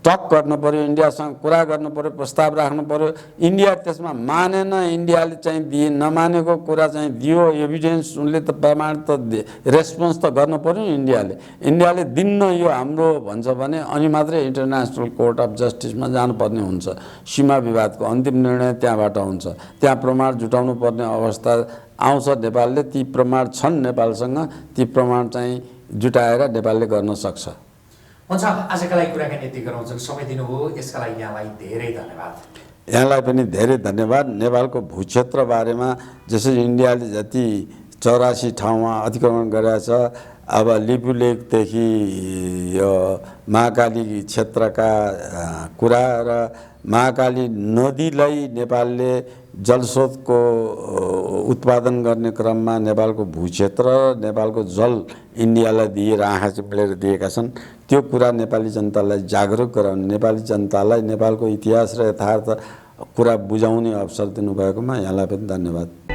टक गर्नु पर्यो, इन्डियासँग कुरा गर्नु पर्यो, प्रस्ताव राख्नु पर्यो। इन्डिया त्यसमा मानेन, इन्डियाले चाहिँ नमानेको कुरा चाहिँ दियो एभिडेन्स, उनले त प्रमाण त रेस्पोन्स त गर्नु पर्यो नि। इन्डियाले दिन्न यो हाम्रो भन्छ भने अनि मात्रै इन्टरनेसनल कोर्ट अफ जस्टिसमा जानुपर्ने हुन्छ। सीमा विवादको अन्तिम निर्णय त्यहाँबाट हुन्छ। त्यहाँ प्रमाण जुटाउनु पर्ने अवस्था आउँछ। नेपालले ती प्रमाण छन् नेपालसँग, ती प्रमाण चाहिँ जुटाएर नेपालले गर्न सक्छ। हुन्छ, आजका लागि कुराकानी यति गरौँ। जुन समय दिनुभयो यसका लागि यहाँलाई धेरै धन्यवाद। यहाँलाई पनि धेरै धन्यवाद। नेपालको भूक्षेत्र बारेमा जसरी इन्डियाले जति 84 ठाउँमा अतिक्रमण गरेको छ, अब लिपुलेखदेखि यो महाकाली क्षेत्रका कुरा र महाकाली नदीलाई नेपालले जलस्रोतको उत्पादन गर्ने क्रममा नेपालको भूक्षेत्र, नेपालको जल इन्डियालाई दिएर आँखा चिम्लेर दिएका छन्। त्यो कुरा नेपाली जनतालाई जागरुक गराउने, नेपाली जनतालाई नेपालको इतिहास र यथार्थ कुरा बुझाउने अवसर दिनुभएकोमा यहाँलाई पनि धन्यवाद।